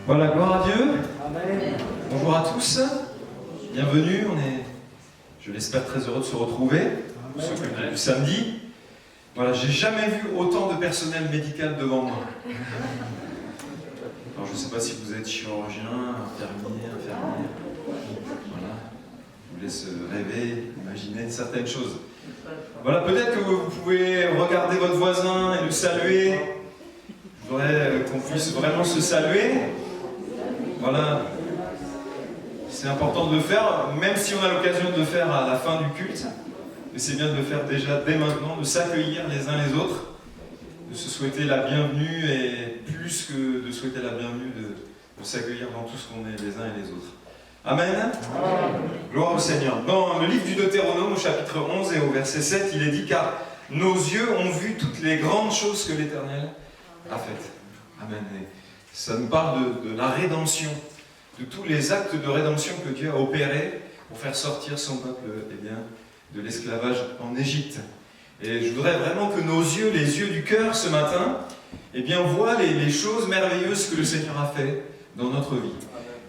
Voilà, gloire à Dieu. Amen. Bonjour à tous. Bienvenue. On est, je l'espère, très heureux de se retrouver pour ce culte du samedi. Voilà, j'ai jamais vu autant de personnel médical devant moi. Alors, je ne sais pas si vous êtes chirurgien, infirmier. Voilà. Je vous laisse rêver, imaginer certaines choses. Voilà, peut-être que vous pouvez regarder votre voisin et le saluer. Je voudrais qu'on puisse vraiment se saluer. Voilà. C'est important de le faire, même si on a l'occasion de le faire à la fin du culte. Mais c'est bien de le faire déjà dès maintenant, de s'accueillir les uns les autres, de se souhaiter la bienvenue et plus que de souhaiter la bienvenue, de s'accueillir dans tout ce qu'on est les uns et les autres. Amen. Gloire au Seigneur. Dans le livre du Deutéronome, au chapitre 11 et au verset 7, il est dit « Car nos yeux ont vu toutes les grandes choses que l'Éternel a faites. » Amen. Et ça nous parle de la rédemption, de tous les actes de rédemption que Dieu a opérés pour faire sortir son peuple de l'esclavage en Égypte. Et je voudrais vraiment que nos yeux, les yeux du cœur ce matin, voient les choses merveilleuses que le Seigneur a fait dans notre vie.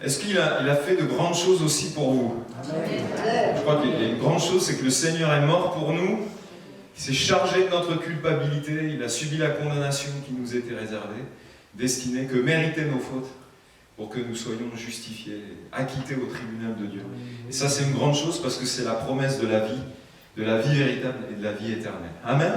Est-ce qu'il a fait de grandes choses aussi pour vous? Je crois qu'il y a une grande chose, c'est que le Seigneur est mort pour nous, il s'est chargé de notre culpabilité, il a subi la condamnation qui nous était réservée, destinée, que méritaient nos fautes, pour que nous soyons justifiés, acquittés au tribunal de Dieu. Et ça, c'est une grande chose parce que c'est la promesse de la vie véritable et de la vie éternelle. Amen.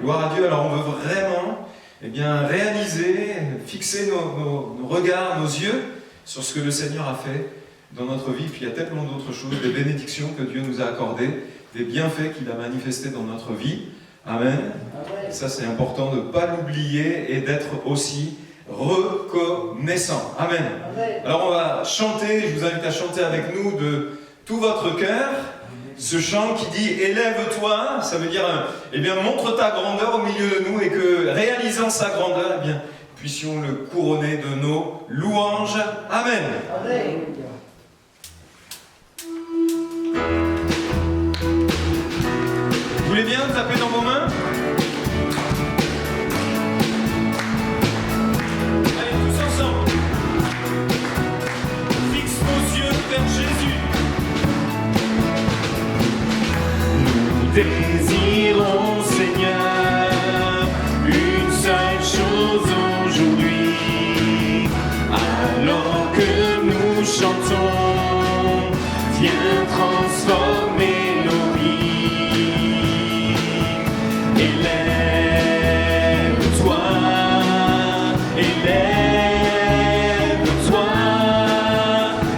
Gloire à Dieu. Alors, on veut vraiment réaliser, fixer nos regards, nos yeux sur ce que le Seigneur a fait dans notre vie. Puis il y a tellement d'autres choses, des bénédictions que Dieu nous a accordées, des bienfaits qu'il a manifestés dans notre vie. Amen. Et ça, c'est important de ne pas l'oublier et d'être aussi reconnaissant. Amen. Alors on va chanter, je vous invite à chanter avec nous de tout votre cœur ce chant qui dit « Élève-toi », ça veut dire montre ta grandeur au milieu de nous et que réalisant sa grandeur, puissions le couronner de nos louanges. Amen. Amen. Vous voulez bien taper dans vos mains? Allez, tous ensemble. Fixe vos yeux vers Jésus. Nous désirons, Seigneur, une seule chose aujourd'hui. Alors que nous chantons, viens transformer nos vies. Élève-toi, élève-toi,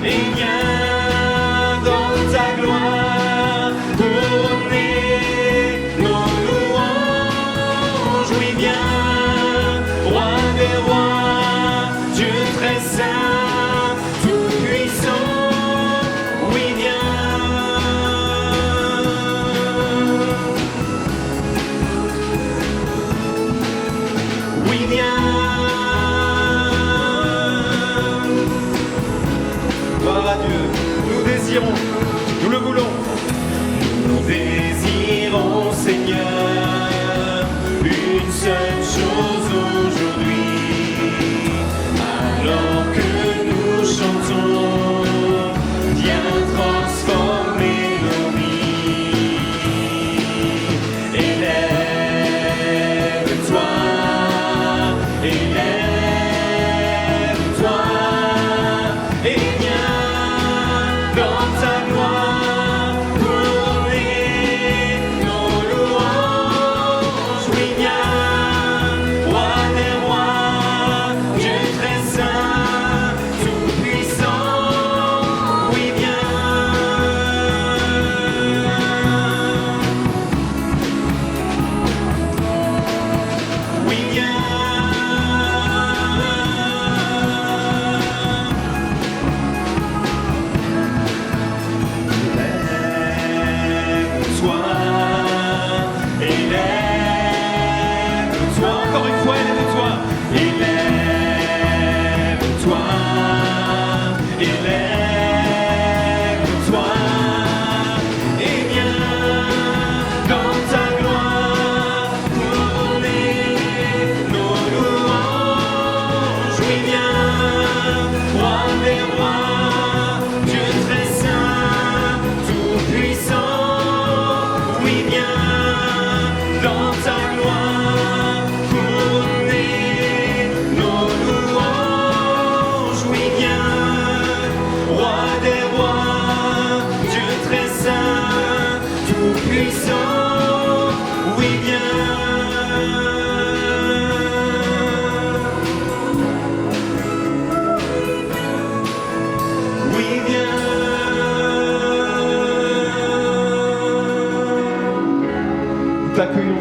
et viens dans ta gloire couronner nos louanges. Oui, viens, roi des rois, Dieu très saint, tout puissant. Oui, viens,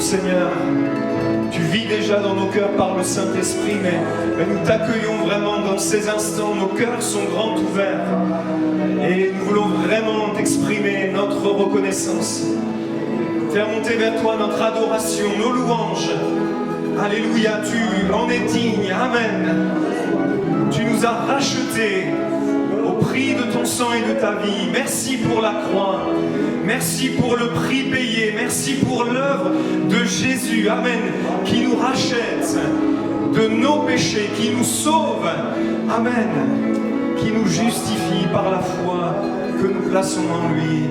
Seigneur. Tu vis déjà dans nos cœurs par le Saint-Esprit, mais nous t'accueillons vraiment dans ces instants. Nos cœurs sont grands ouverts et nous voulons vraiment t'exprimer notre reconnaissance. Faire monter vers toi notre adoration, nos louanges. Alléluia, tu en es digne. Amen. Tu nous as rachetés au prix de ton sang et de ta vie. Merci pour la croix. Merci pour le prix payé. Merci pour l'œuvre de Jésus. Amen. Qui nous rachète de nos péchés, qui nous sauve. Amen. Qui nous justifie par la foi que nous plaçons en lui.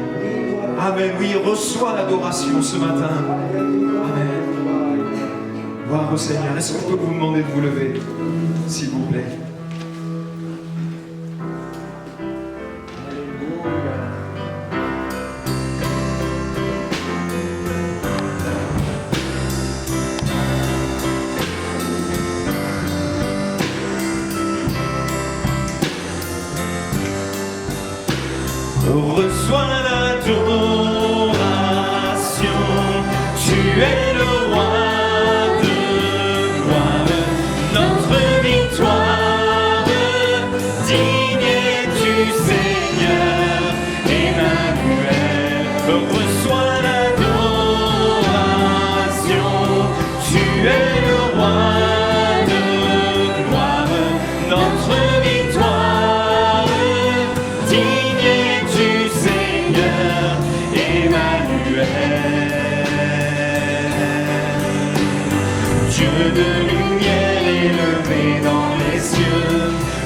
Amen. Oui, reçois l'adoration ce matin. Amen. Gloire au Seigneur. Est-ce qu'on peut vous demander de vous lever, s'il vous plaît? Reçois l'adoration, tu es le roi de gloire, notre victoire, digne es-tu Seigneur, Emmanuel. Reçois l'adoration, tu es le roi de gloire, notre victoire, digne es-tu Seigneur, Emmanuel. Dieu de lumière élevé dans les cieux,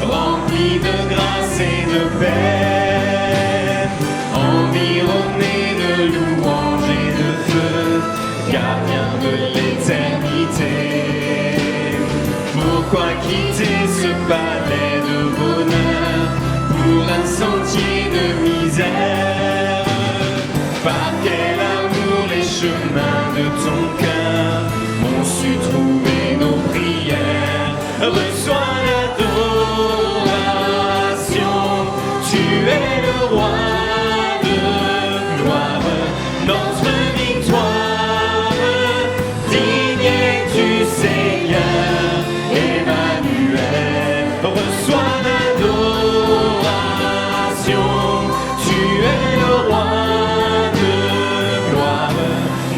rempli de grâce et de paix, environné de louanges et de feu, gardien de l'éternité. Pourquoi quitter ce palais de bonheur pour un sentier de misère? Par quel amour les chemins de ton cœur ont su trouver nos prières? Reçois l'adoration, tu es le roi de gloire, notre victoire, digne es-tu Seigneur, Emmanuel. Reçois l'adoration, tu es le roi de gloire,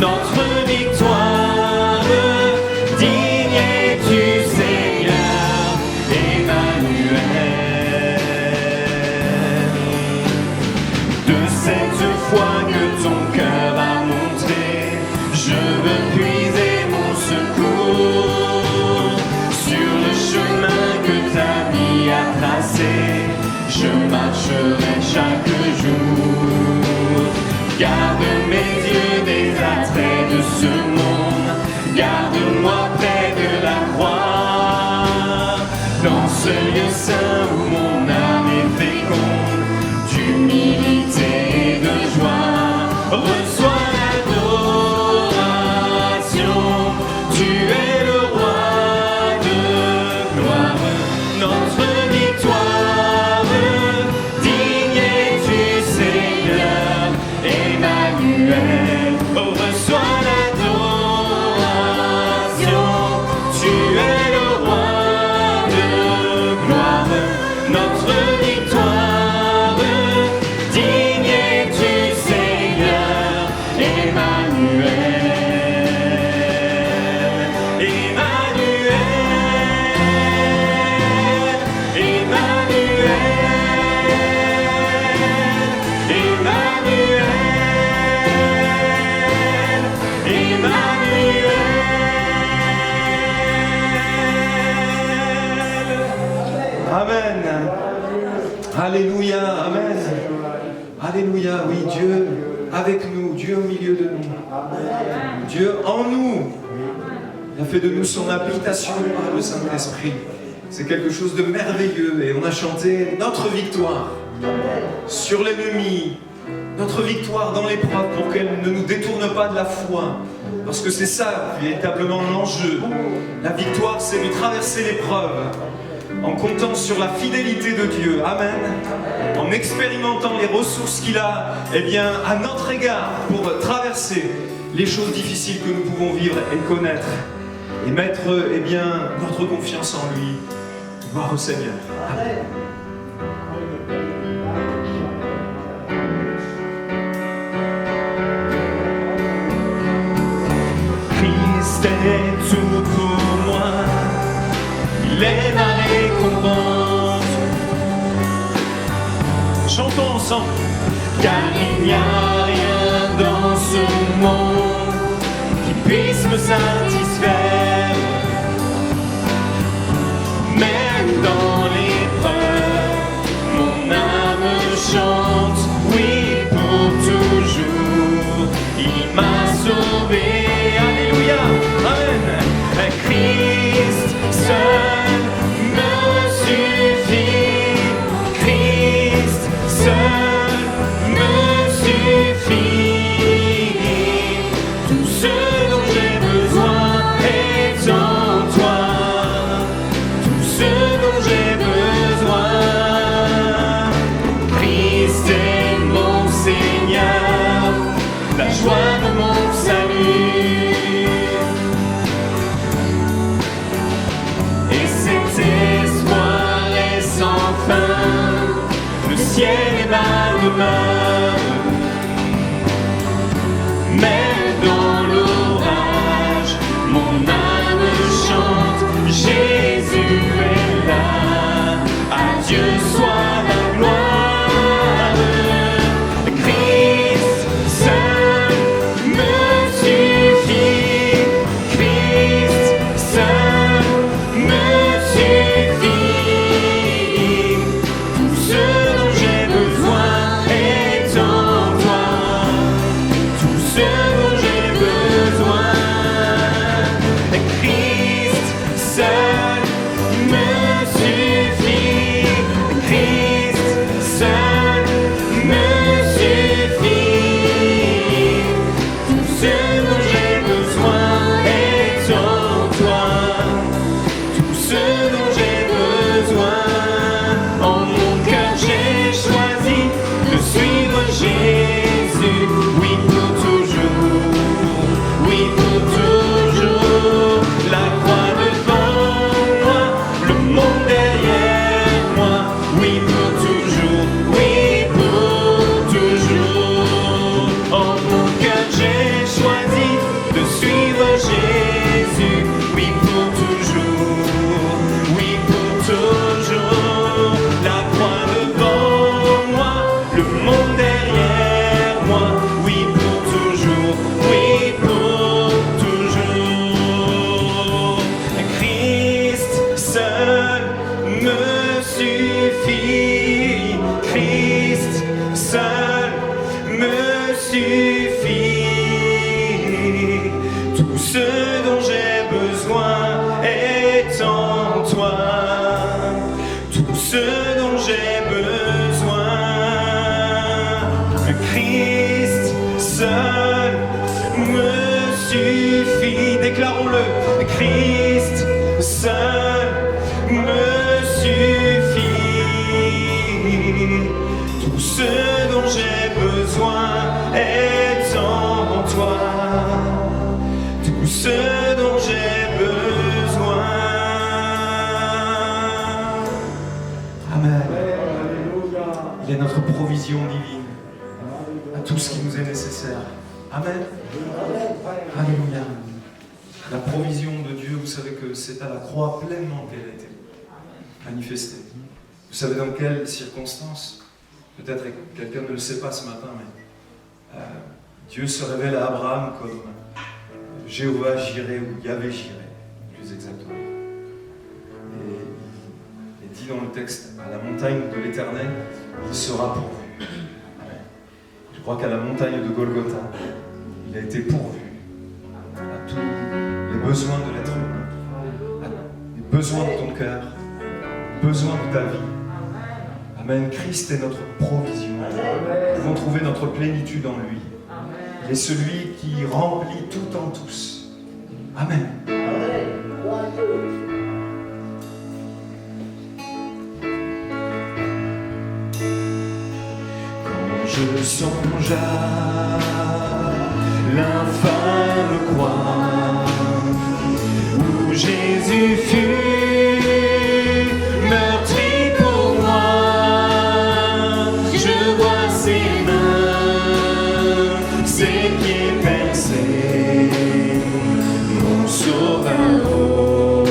notre victoire, digne es-tu Seigneur, Emmanuel. De cette foi que ton cœur a montré, je veux puiser mon secours sur le chemin que ta vie a tracé. Je marcherai chaque jour. Garde mes yeux des attraits de ce monde, garde-moi près de la croix, dans ce lieu saint où mon âme est féconde, d'humilité et de joie. Reçois l'adoration, tu es le roi de gloire, notre victoire, digne es-tu Seigneur, Emmanuel. Reçois l'adoration, tu es le roi de gloire, notre victoire, digne es-tu Seigneur, Emmanuel. Emmanuel, Emmanuel, Emmanuel, Emmanuel. Amen. Alléluia. Amen. Alléluia. Oui, Dieu avec nous, Dieu au milieu de nous. Dieu en nous. Il a fait de nous son habitation par le Saint-Esprit. C'est quelque chose de merveilleux. Et on a chanté notre victoire sur l'ennemi, notre victoire dans l'épreuve pour qu'elle ne nous détourne pas de la foi. Parce que c'est ça véritablement l'enjeu. La victoire, c'est de traverser l'épreuve en comptant sur la fidélité de Dieu. Amen. En expérimentant les ressources qu'il a, eh bien, à notre égard pour traverser les choses difficiles que nous pouvons vivre et connaître, et mettre notre confiance en lui. Gloire au Seigneur. Amen. Christ est tout pour moi, il est ma récompense. Chantons ensemble. Car il n'y a rien dans ce monde qui puisse me satisfaire. Même dans l'épreuve, mon âme chante, oui pour toujours. Il m'a sauvé, alléluia, amen. Christ seul me suffit, Christ seul me suffit. Tout ce dont j'ai besoin est en toi. Tout ce dont j'ai besoin. Christ est mon Seigneur, la joie de mon salut. Et cet espoir est sans fin, le ciel est ma demeure. Mais dans l'orage, mon âme chante, Jésus est là, à Dieu soit la gloire. Christ seul me suffit, Christ seul me suffit. Tout ce dont j'ai besoin est en toi. Tout ce dont j'ai besoin. Christ seul me suffit. Christ seul me suffit. Tout ce dont j'ai besoin est en toi. Tout ce dont j'ai besoin. En mon cœur j'ai choisi de suivre Jésus. Oui pour toujours, oui pour toujours. La croix devant moi, le monde derrière moi. Oui pour toujours, oui pour toujours. En mon cœur j'ai choisi de suivre Jésus. Oui pour toujours, oui pour toujours. La croix devant moi, le monde derrière moi. Oui pour toujours, oui pour toujours. Christ seul me suffit. Christ seul me suffit. Tout ce dont j'ai besoin est en toi. Tout ce dont j'ai besoin. Christ seul me suffit. Déclarons-le. Christ seul me suffit. Tout ce dont j'ai besoin est en toi. Tout ce dont j'ai besoin. Amen. Il est notre provision divine à tout ce qui nous est nécessaire. Amen. Alléluia. La provision de Dieu, vous savez que c'est à la croix pleinement qu'elle a été manifestée. Vous savez dans quelles circonstances? Peut-être que quelqu'un ne le sait pas ce matin, mais Dieu se révèle à Abraham comme Jéhovah Jireh, ou Yahvé Jireh, plus exactement. Et il est dit dans le texte, à la montagne de l'Éternel, il sera pourvu. Amen. Je crois qu'à la montagne de Golgotha, il a été pourvu à tous les besoins de l'être humain, à les besoins de ton cœur, les besoins de ta vie. Amen. Christ est notre provision. Nous pouvons trouver notre plénitude en lui. Il est celui qui remplit tout en tous. Amen. Quand je songe à l'infâme croix où Jésus fut meurtri pour moi. Je vois ses mains, ses pieds percés, mon sauveur au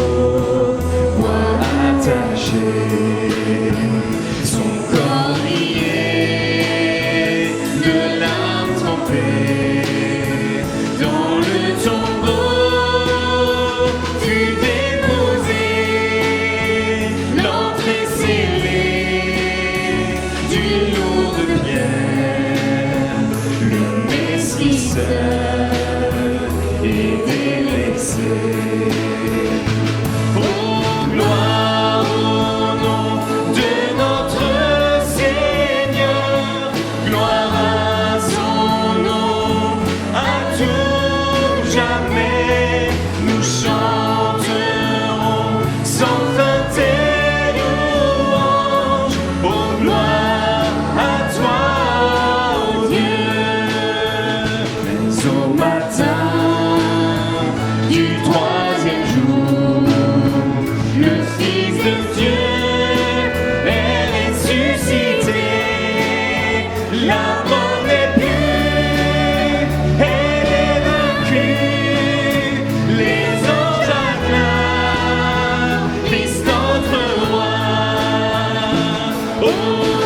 bois attaché, son corps lié de larmes trempées dans le tombeau fut déposé, l'entrée scellée d'une lourde pierre, le Messie seul est délaissé. Oh, gloire au nom de notre Seigneur, gloire à son nom, à tout jamais, nous chanterons sans fin tes louanges. Oh, gloire à toi, ô Dieu. Mais au matin du troisième jour, le Fils de Dieu est ressuscité. La mort n'est plus, elle est vaincue. Les anges acclament Christ notre roi. Oh,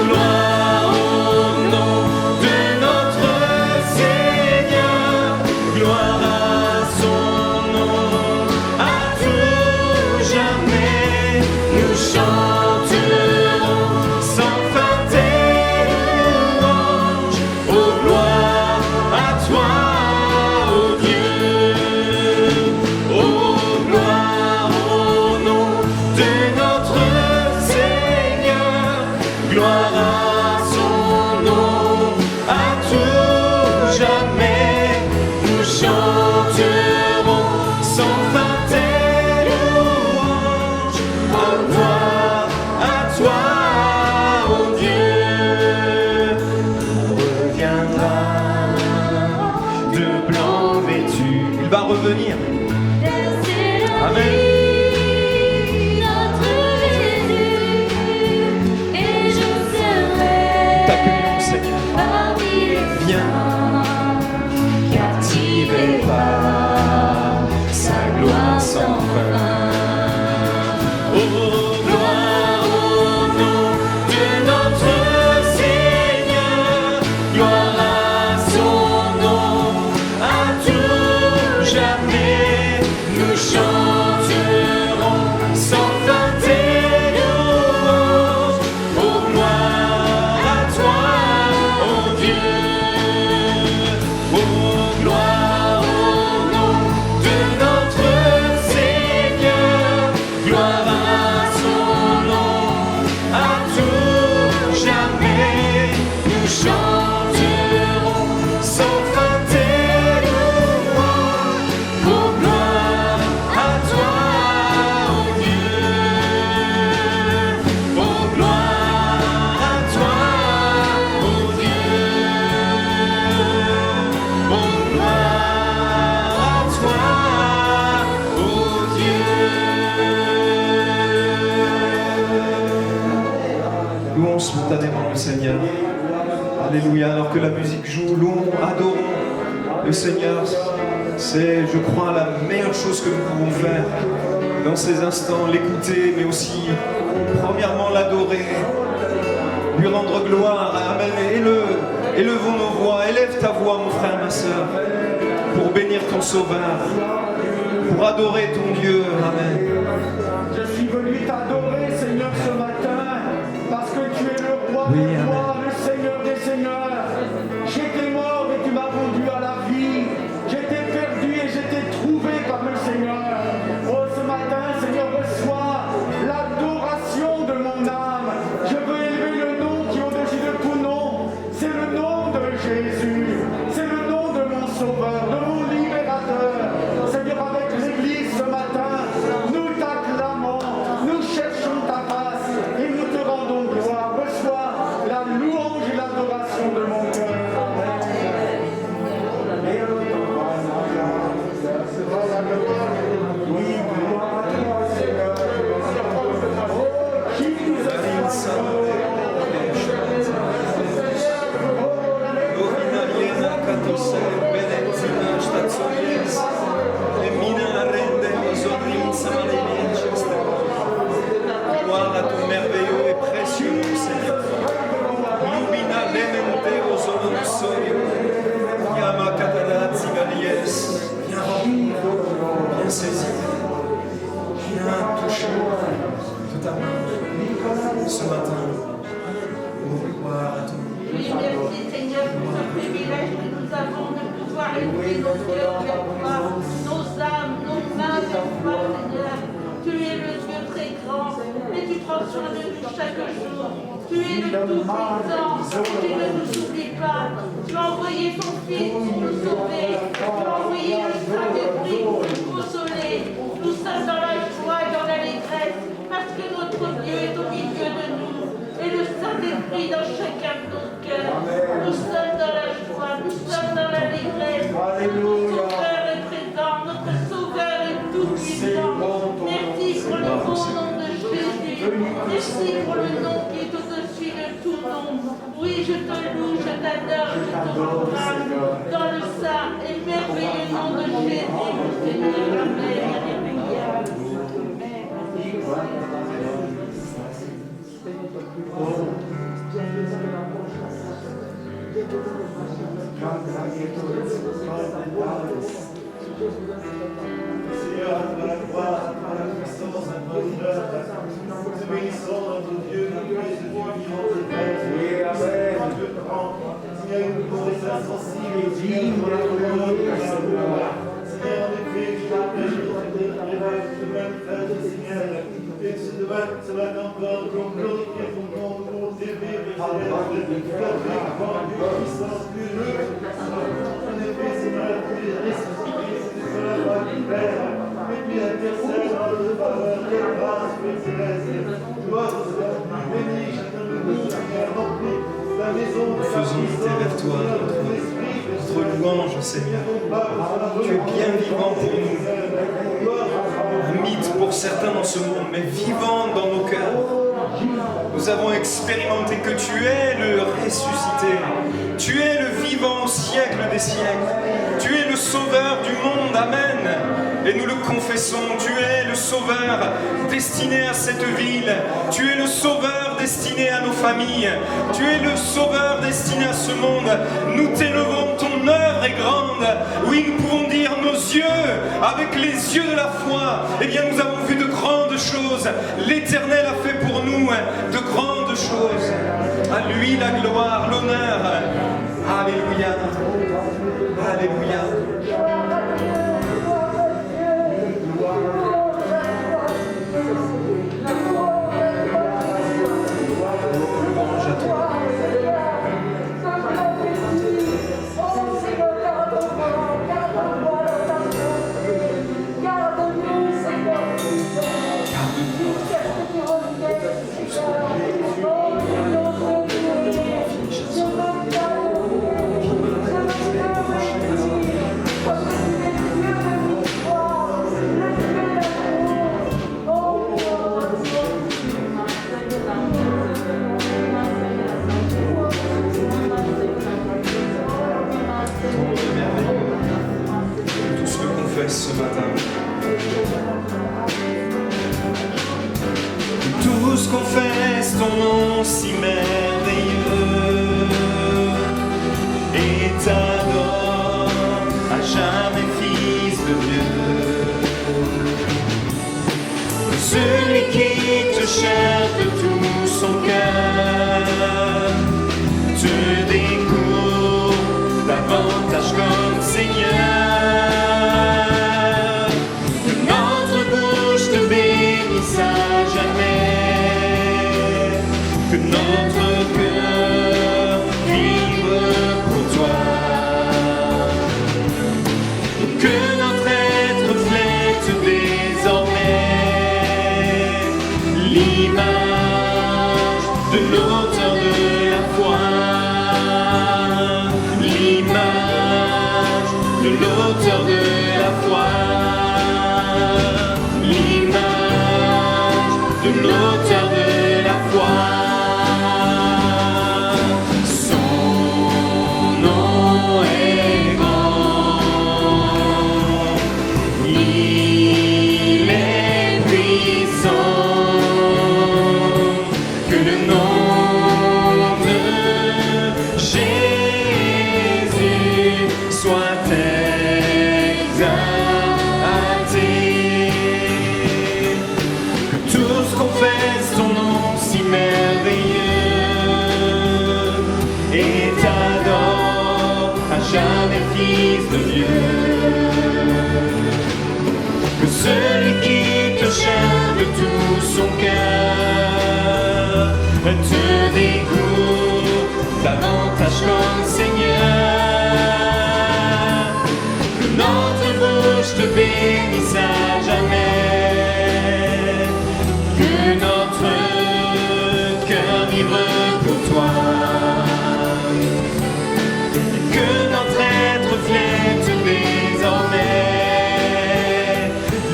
gloire au nom de notre Seigneur, gloire à son nom, à tout jamais, nous chanterons sans fin tes louanges. Oh, gloire à toi, ô Dieu. Oh, gloire au nom de notre Seigneur, gloire à son nom, à tout jamais, nous chanterons sans fin tes louanges. Oh, gloire à toi, ô Dieu. On reviendra de blanc vêtu. Il va revenir. Amen. T'accueillons, Seigneur. Viens, captivé par sa gloire sans fin. Oh, gloire au nom de notre Seigneur, gloire à son nom, à tout jamais, nous chanterons sans fin tes louanges. Oh, gloire à toi, ô Dieu. Oh, gloire au nom de notre Seigneur, gloire à son nom, à tout jamais, nous chanterons sans fin tes louanges. Oh, gloire à toi, ô Dieu. Oh, gloire à toi, ô Dieu. Oh, gloire à toi, ô Dieu. Louons spontanément le Seigneur. Alléluia. Alors que la musique joue, louons, adorons le Seigneur. C'est, je crois, la meilleure chose que nous pouvons faire dans ces instants. L'écouter, mais aussi, premièrement, l'adorer. Lui rendre gloire. Amen. Élevons nos voix. Élève ta voix, mon frère, ma sœur, pour bénir ton Sauveur, pour adorer ton Dieu. Amen. Je suis venu t'adorer, Seigneur, ce matin, parce que tu es le roi Oui, des amen. rois, le Seigneur des seigneurs. J'étais mort et tu m'as rendu à la vie. J'étais perdu et j'étais trouvé par le Seigneur. Oh, ce matin, Seigneur, reçois l'adoration de mon âme. Je veux élever le nom qui est au-dessus de tout nom. C'est le nom de Jésus. C'est le nom de mon Sauveur, de mon libérateur. Seigneur, avec l'Église ce matin, nous t'acclamons, nous cherchons Gloire à ton merveilleux et précieux nom, Seigneur. Lumina lemente osolum soio. Yama katana zigalies. Viens remplir, viens saisir, viens toucher de ta main ce matin. Oh, gloire à ton nom. Oui, merci Seigneur pour ce privilège que nous avons de pouvoir élever nos cœurs vers toi, nos âmes, nos mains vers toi, Seigneur. Tu es le Dieu très grand, et tu prends soin de nous chaque jour. Tu es le Tout-Puissant, tu ne nous oublies pas. Tu as envoyé ton Fils pour nous sauver. Tu as envoyé le Saint-Esprit pour nous consoler. Nous sommes dans la joie et dans l'allégresse, parce que notre Dieu est au milieu de nous. Et le Saint-Esprit dans chacun de nos cœurs. Nous sommes dans la joie, nous sommes dans l'allégresse. Notre Sauveur est présent, notre Sauveur est tout-puissant. Merci pour le bon nom de Jésus. Merci pour le nom qui est au-dessus de tout nom. Oui, je te loue, je t'adore, je te proclame dans le saint et merveilleux nom de Jésus, mon Seigneur. Amen. Alléluia. Seigneur, à la gloire, à la puissance, à notre honneur, nous bénissons notre Dieu, notre Dieu vivant et vrai. Dieu grand, Seigneur, nous pouvons rester insensibles, Seigneur, pour la gloire de la gloire. Seigneur, en effet, tu as péché, tu même faire, Seigneur, et ce matin encore, nous glorifier ton nom, nous t'aimer, Seigneur, tu as fait grand Dieu puissant, plus heureux. En effet, Seigneur, tu es ressuscité, c'est la voix du Père. Et puis intercède en notre faveur, quelle grâce, Père céleste. Gloire au Seigneur, bénis chacun de nous, Seigneur, remplis la maison de Nous faisons monter vers toi notre louange, Seigneur. Tu es bien vivant pour nous. Un mythe pour certains dans ce monde, mais vivant dans nos cœurs. Nous avons expérimenté que tu es le ressuscité. Tu es le vivant au siècle des siècles. Tu es le sauveur du monde. Amen. Et nous le confessons, tu es le sauveur destiné à cette ville. Tu es le sauveur destiné à nos familles. Tu es le sauveur destiné à ce monde. Nous t'élevons, ton œuvre est grande. Oui, nous pouvons dire nos yeux, avec les yeux de la foi, eh bien nous avons vu de grandes choses. L'Éternel a fait pour nous de grandes choses. À lui la gloire, l'honneur. Alléluia. Alléluia. Ce matin. Tous confessent ton nom si merveilleux et t'adorent à jamais, Fils de Dieu. Celui qui te cherche de tout son cœur te découvre davantage comme Seigneur. À jamais, que notre cœur vive pour toi, que notre être reflète désormais l'image de l'auteur de la foi, l'image de l'auteur de la foi. L'auteur de la foi, son nom est te découvre davantage comme Seigneur. Que notre bouche te bénisse à jamais, que notre cœur vibre pour toi, que notre être reflète désormais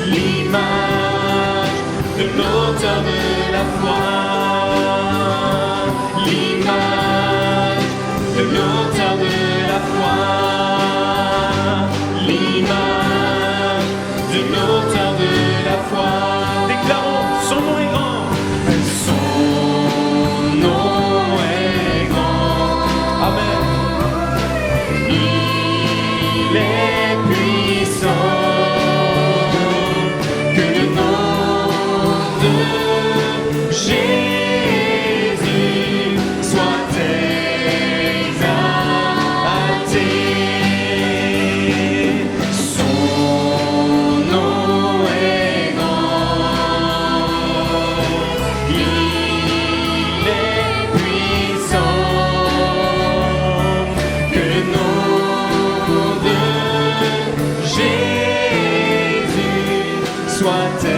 l'image de l'auteur de la foi, l'image de l'auteur de la foi, l'image de l'auteur de la foi. Déclarons, son nom est grand. Son nom est grand. Amen. Il est puissant. Que le nom de Jésus soit exalté. Son nom est grand. Il est puissant. Que le nom de Jésus soit exalté.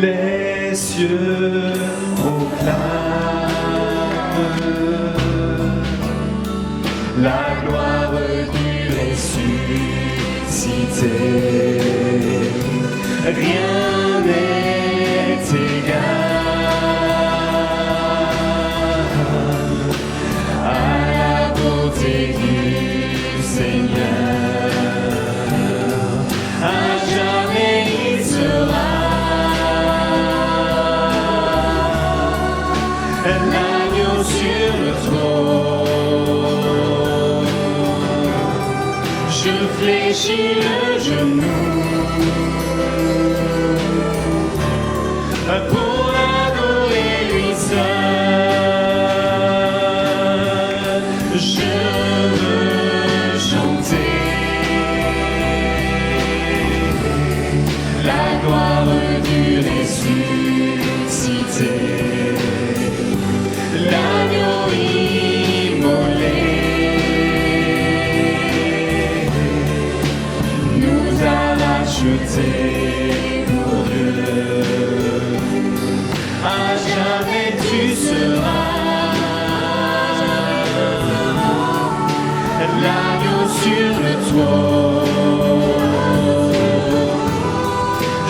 Les cieux proclament la gloire du ressuscité. Rien n'est égal à la beauté du Seigneur. À jamais il sera l'agneau sur le trône. Je fléchis le genou pour adorer lui seul. Je veux chanter la gloire du ressuscité, l'agneau immolé nous a rachetés pour Dieu. À jamais tu seras l'agneau sur le trône.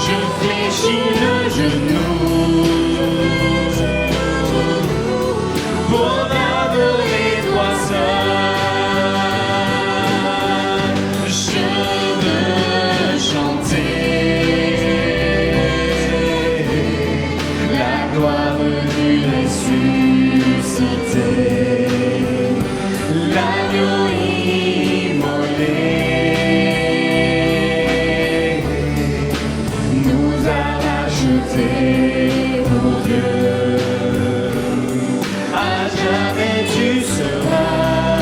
Je fléchis le genou pour adorer toi seul. Je veux chanter la gloire du ressuscité, l'agneau immolé nous a rachetés pour Dieu. À jamais tu seras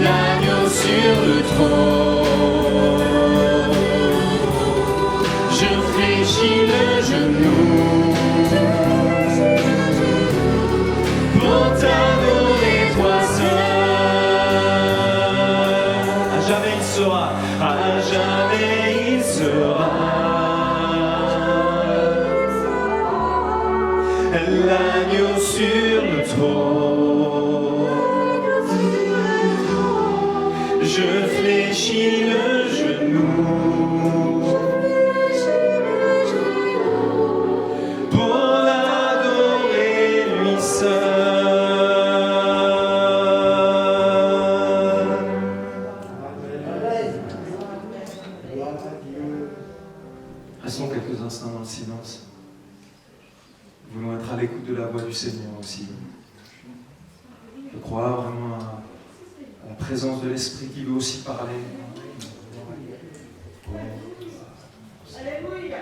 l'agneau sur le trône. Je fléchis le genou pour t'adorer toi seul. À jamais il sera, à jamais il sera l'agneau sur le trône. Je fléchis le genou pour l'adorer lui seul. Restons quelques instants dans le silence. Nous voulons être à l'écoute de la voix du Seigneur aussi. Je crois vraiment à la présence de l'Esprit qui veut aussi parler. Alléluia.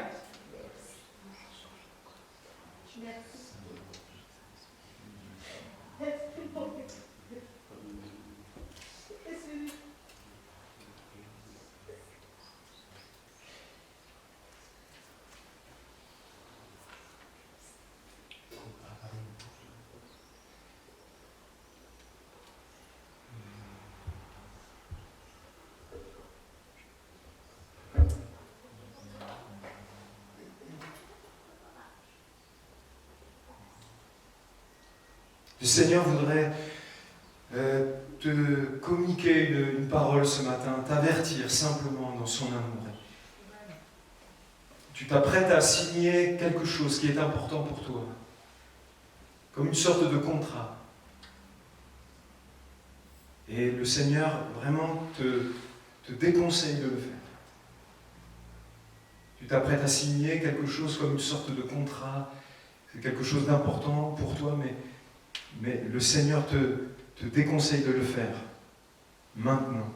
Le Seigneur voudrait te communiquer une parole ce matin, t'avertir simplement dans son amour. Tu t'apprêtes à signer quelque chose qui est important pour toi, comme une sorte de contrat. Et le Seigneur vraiment te déconseille de le faire. Tu t'apprêtes à signer quelque chose comme une sorte de contrat, c'est quelque chose d'important pour toi, mais le Seigneur te déconseille de le faire maintenant.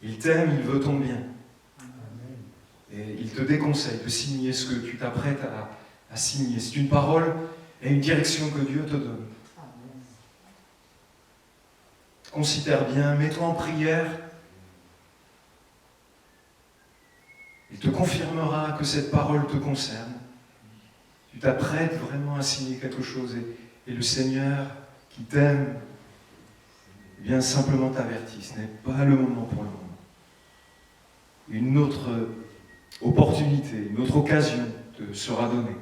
Il t'aime, il veut ton bien. Et il te déconseille de signer ce que tu t'apprêtes à signer. C'est une parole et une direction que Dieu te donne. Considère bien, mets-toi en prière. Il te confirmera que cette parole te concerne. Tu t'apprêtes vraiment à signer quelque chose et le Seigneur qui t'aime, eh bien simplement t'avertit. Ce n'est pas le moment pour le moment. Une autre opportunité, une autre occasion te sera donnée.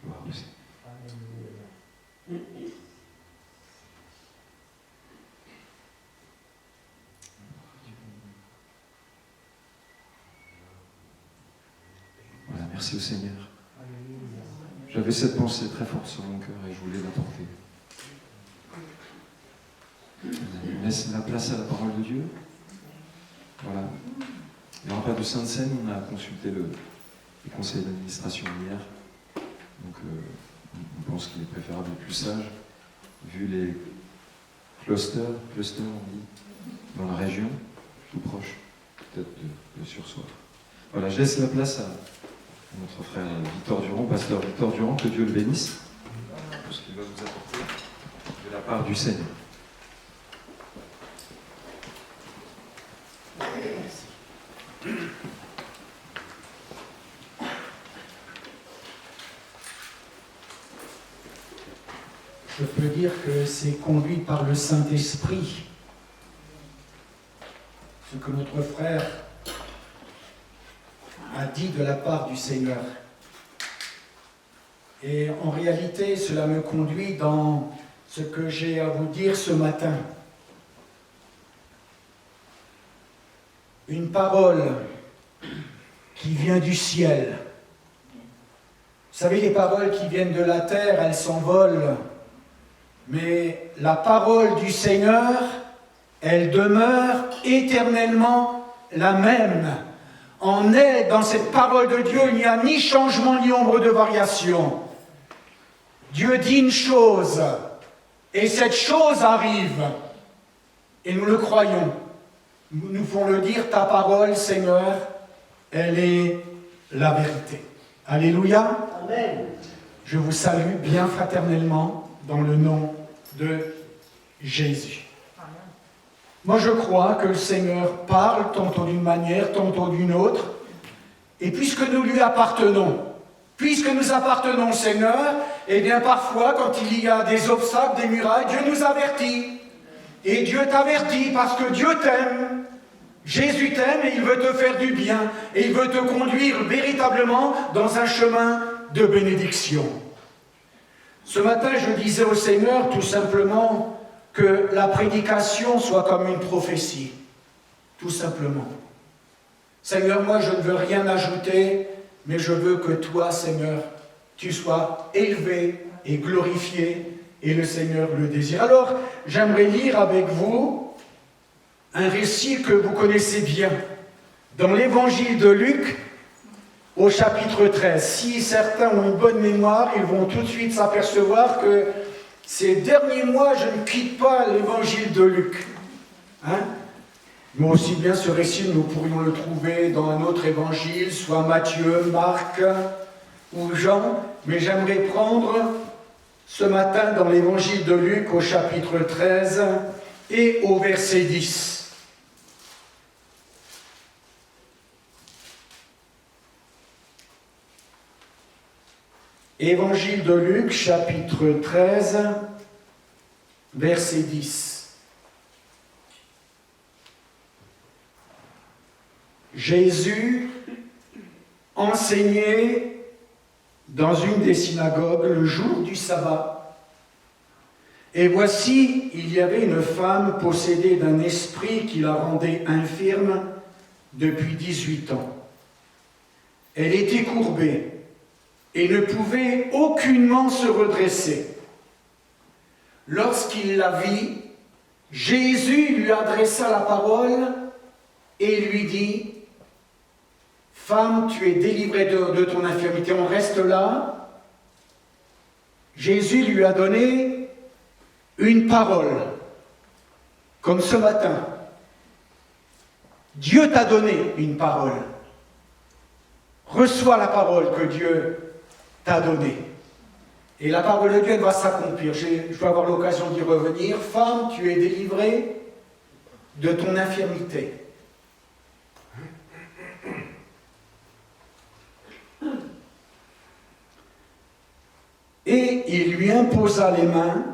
Gloire au Seigneur. Voilà, merci au Seigneur. J'avais cette pensée très forte sur mon cœur et je voulais l'apporter. On laisse la place à la parole de Dieu. Voilà. Il n'y aura pas de Sainte Seine, on a consulté le conseil d'administration hier. Donc on pense qu'il est préférable et plus sage, vu les clusters on dit, dans la région, tout proche, peut-être de Sursoir. Voilà, je laisse la place à notre frère Victor Durand, pasteur Victor Durand, que Dieu le bénisse, pour ce qu'il va nous apporter de la part du Seigneur. Je peux dire que c'est conduit par le Saint-Esprit. Ce que notre frère a dit de la part du Seigneur. Et en réalité, cela me conduit dans ce que j'ai à vous dire ce matin. Une parole qui vient du ciel. Vous savez, les paroles qui viennent de la terre, elles s'envolent. Mais la parole du Seigneur, elle demeure éternellement la même. En elle, dans cette parole de Dieu, il n'y a ni changement ni ombre de variation. Dieu dit une chose, et cette chose arrive, et nous le croyons. Nous pouvons le dire, ta parole, Seigneur, elle est la vérité. Alléluia. Amen. Je vous salue bien fraternellement dans le nom de Jésus. Moi, je crois que le Seigneur parle tantôt d'une manière, tantôt d'une autre. Et puisque nous lui appartenons, puisque nous appartenons au Seigneur, eh bien parfois, quand il y a des obstacles, des murailles, Dieu nous avertit. Et Dieu t'avertit parce que Dieu t'aime. Jésus t'aime et il veut te faire du bien. Et il veut te conduire véritablement dans un chemin de bénédiction. Ce matin, je disais au Seigneur tout simplement que la prédication soit comme une prophétie, tout simplement. Seigneur, moi je ne veux rien ajouter, mais je veux que toi, Seigneur, tu sois élevé et glorifié, et le Seigneur le désire. Alors, j'aimerais lire avec vous un récit que vous connaissez bien, dans l'évangile de Luc, au chapitre 13. Si certains ont une bonne mémoire, ils vont tout de suite s'apercevoir que ces derniers mois, je ne quitte pas l'évangile de Luc. Mais aussi bien ce récit, nous pourrions le trouver dans un autre évangile, soit Matthieu, Marc ou Jean. Mais j'aimerais prendre ce matin dans l'évangile de Luc au chapitre 13 et au verset 10. Évangile de Luc, chapitre 13, verset 10. Jésus enseignait dans une des synagogues le jour du sabbat. Et voici, il y avait une femme possédée d'un esprit qui la rendait infirme depuis 18 ans. Elle était courbée et ne pouvait aucunement se redresser. Lorsqu'il la vit, Jésus lui adressa la parole et lui dit « Femme, tu es délivrée de ton infirmité. » On reste là. Jésus lui a donné une parole, comme ce matin. Dieu t'a donné une parole. Reçois la parole que Dieu t'a donnée. Et la parole de Dieu va s'accomplir. Je vais avoir l'occasion d'y revenir. Femme, tu es délivrée de ton infirmité. Et il lui imposa les mains.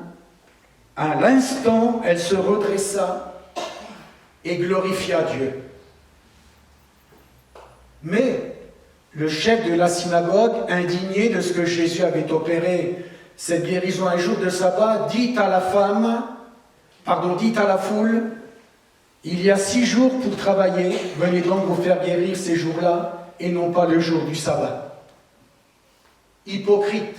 À l'instant, elle se redressa et glorifia Dieu. Mais le chef de la synagogue, indigné de ce que Jésus avait opéré, cette guérison un jour de sabbat, dit à la foule, il y a 6 jours pour travailler, venez donc vous faire guérir ces jours-là, et non pas le jour du sabbat. Hypocrite,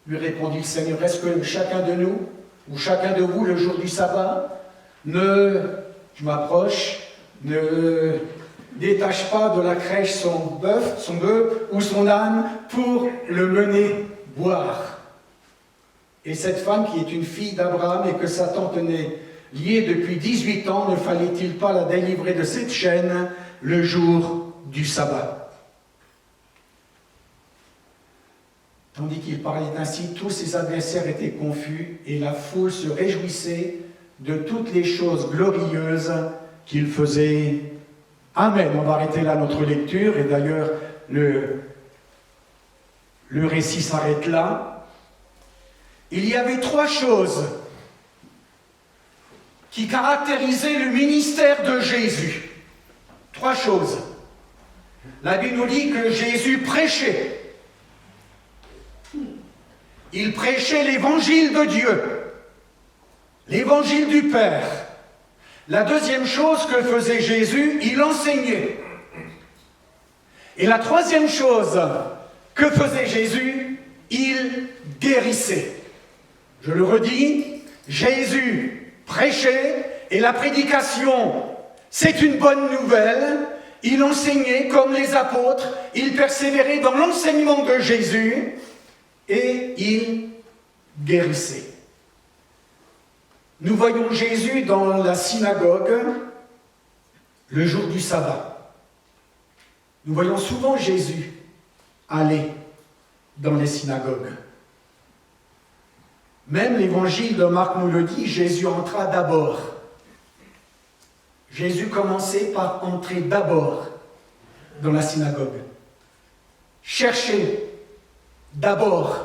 lui répondit le Seigneur, est-ce que chacun de nous, ou chacun de vous, le jour du sabbat, ne détache pas de la crèche son bœuf ou son âne pour le mener boire. Et cette femme qui est une fille d'Abraham et que Satan tenait liée depuis 18 ans, ne fallait-il pas la délivrer de cette chaîne le jour du sabbat? Tandis qu'il parlait ainsi, tous ses adversaires étaient confus et la foule se réjouissait de toutes les choses glorieuses qu'il faisait. Amen. On va arrêter là notre lecture et d'ailleurs le récit s'arrête là. Il y avait 3 choses qui caractérisaient le ministère de Jésus. 3 choses. La Bible nous dit que Jésus prêchait. Il prêchait l'évangile de Dieu, l'évangile du Père. La deuxième chose que faisait Jésus, il enseignait. Et la troisième chose que faisait Jésus, il guérissait. Je le redis, Jésus prêchait et la prédication, c'est une bonne nouvelle. Il enseignait comme les apôtres, il persévérait dans l'enseignement de Jésus et il guérissait. Nous voyons Jésus dans la synagogue le jour du sabbat. Nous voyons souvent Jésus aller dans les synagogues. Même l'évangile de Marc nous le dit, Jésus entra d'abord. Jésus commençait par entrer d'abord dans la synagogue. Cherchez d'abord,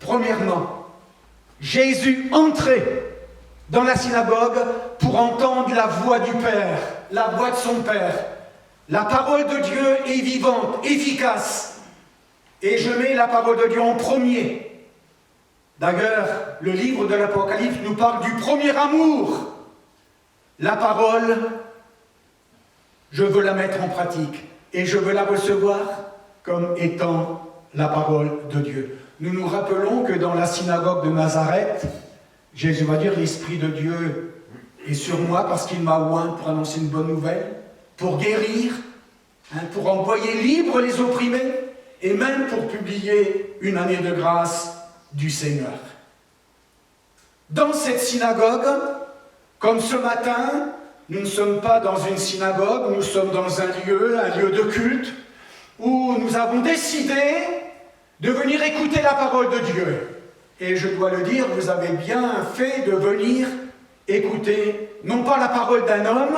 premièrement, Jésus entrait dans la synagogue pour entendre la voix du Père, la voix de son Père. La parole de Dieu est vivante, efficace. Et je mets la parole de Dieu en premier. D'ailleurs, le livre de l'Apocalypse nous parle du premier amour. La parole, je veux la mettre en pratique et je veux la recevoir comme étant la parole de Dieu. Nous nous rappelons que dans la synagogue de Nazareth, Jésus va dire, l'Esprit de Dieu est sur moi parce qu'il m'a oint pour annoncer une bonne nouvelle, pour guérir, pour envoyer libres les opprimés, et même pour publier une année de grâce du Seigneur. Dans cette synagogue, comme ce matin, nous ne sommes pas dans une synagogue, nous sommes dans un lieu de culte, où nous avons décidé de venir écouter la parole de Dieu. Et je dois le dire, vous avez bien fait de venir écouter, non pas la parole d'un homme,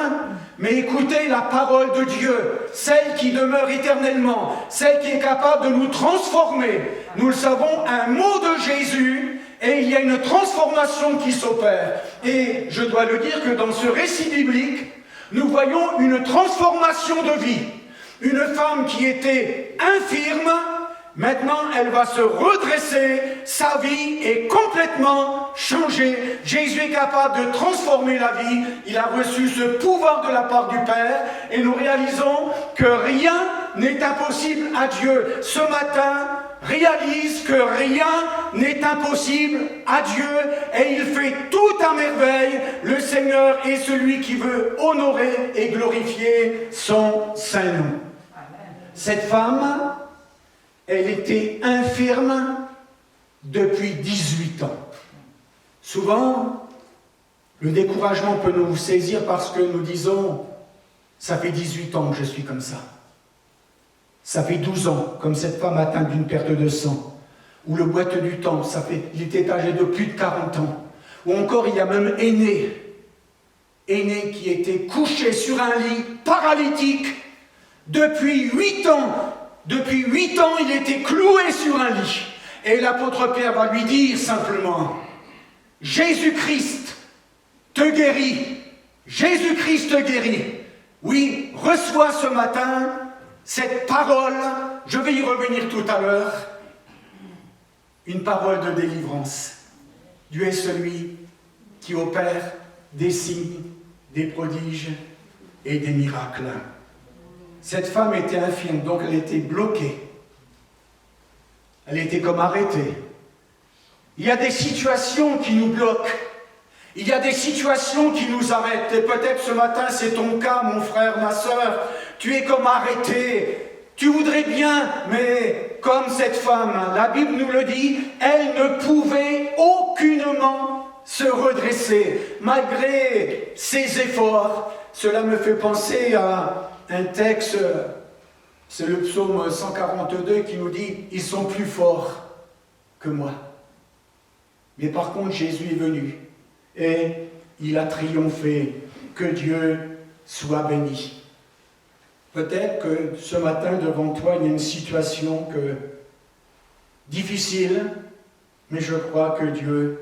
mais écoutez la parole de Dieu, celle qui demeure éternellement, celle qui est capable de nous transformer. Nous le savons, un mot de Jésus, et il y a une transformation qui s'opère. Et je dois le dire que dans ce récit biblique, nous voyons une transformation de vie. Une femme qui était infirme, maintenant elle va se redresser, sa vie est complètement changée. Jésus est capable de transformer la vie, il a reçu ce pouvoir de la part du Père, et nous réalisons que rien n'est impossible à Dieu. Ce matin, réalise que rien n'est impossible à Dieu, et il fait tout à merveille. Le Seigneur est celui qui veut honorer et glorifier son saint nom. Cette femme, elle était infirme depuis 18 ans. Souvent, le découragement peut nous saisir parce que nous disons « ça fait 18 ans que je suis comme ça ». Ça fait 12 ans, comme cette femme atteinte d'une perte de sang. Ou le boiteux du temple, il était âgé de plus de 40 ans. Ou encore, il y a même Aîné qui était couché sur un lit, paralytique, depuis 8 ans. Depuis 8 ans, il était cloué sur un lit. Et l'apôtre Pierre va lui dire simplement, Jésus-Christ te guérit. Jésus-Christ te guérit. Oui, reçois ce matin cette parole, je vais y revenir tout à l'heure, une parole de délivrance. Dieu est celui qui opère des signes, des prodiges et des miracles. Cette femme était infirme, donc elle était bloquée. Elle était comme arrêtée. Il y a des situations qui nous bloquent. Il y a des situations qui nous arrêtent. Et peut-être ce matin, c'est ton cas, mon frère, ma sœur. Tu es comme arrêté. Tu voudrais bien, mais comme cette femme, la Bible nous le dit, elle ne pouvait aucunement se redresser, malgré ses efforts. Cela me fait penser à un texte, c'est le psaume 142 qui nous dit « Ils sont plus forts que moi ». Mais par contre, Jésus est venu et il a triomphé. Que Dieu soit béni. Peut-être que ce matin, devant toi, il y a une situation difficile, mais je crois que Dieu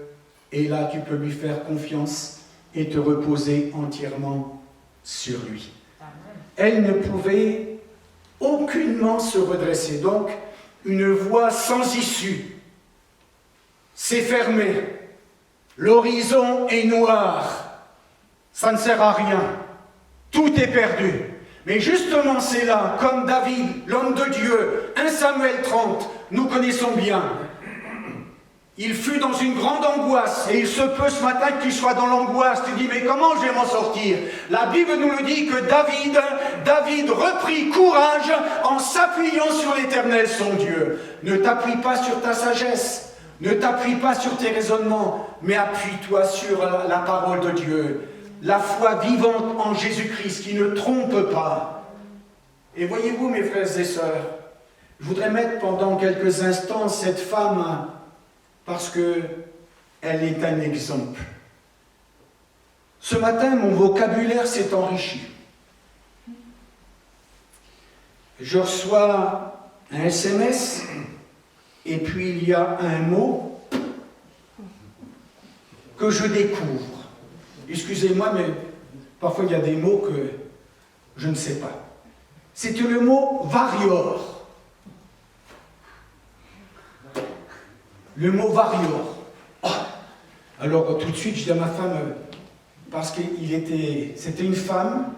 est là, tu peux lui faire confiance et te reposer entièrement sur lui. Elle ne pouvait aucunement se redresser. Donc, une voie sans issue s'est fermée. L'horizon est noir. Ça ne sert à rien. Tout est perdu. Mais justement, c'est là, comme David, l'homme de Dieu, 1 Samuel 30, nous connaissons bien. Il fut dans une grande angoisse, et il se peut ce matin que tu sois dans l'angoisse. Tu dis, mais comment je vais m'en sortir? La Bible nous le dit que David reprit courage en s'appuyant sur l'Éternel, son Dieu. Ne t'appuie pas sur ta sagesse, ne t'appuie pas sur tes raisonnements, mais appuie-toi sur la parole de Dieu. La foi vivante en Jésus-Christ qui ne trompe pas. Et voyez-vous, mes frères et sœurs, je voudrais mettre pendant quelques instants cette femme parce qu'elle est un exemple. Ce matin, mon vocabulaire s'est enrichi. Je reçois un SMS et puis il y a un mot que je découvre. Excusez-moi, mais parfois il y a des mots que je ne sais pas. C'est le mot varior. Le mot varior. Oh. Alors tout de suite, je dis à ma femme, parce que c'était une femme,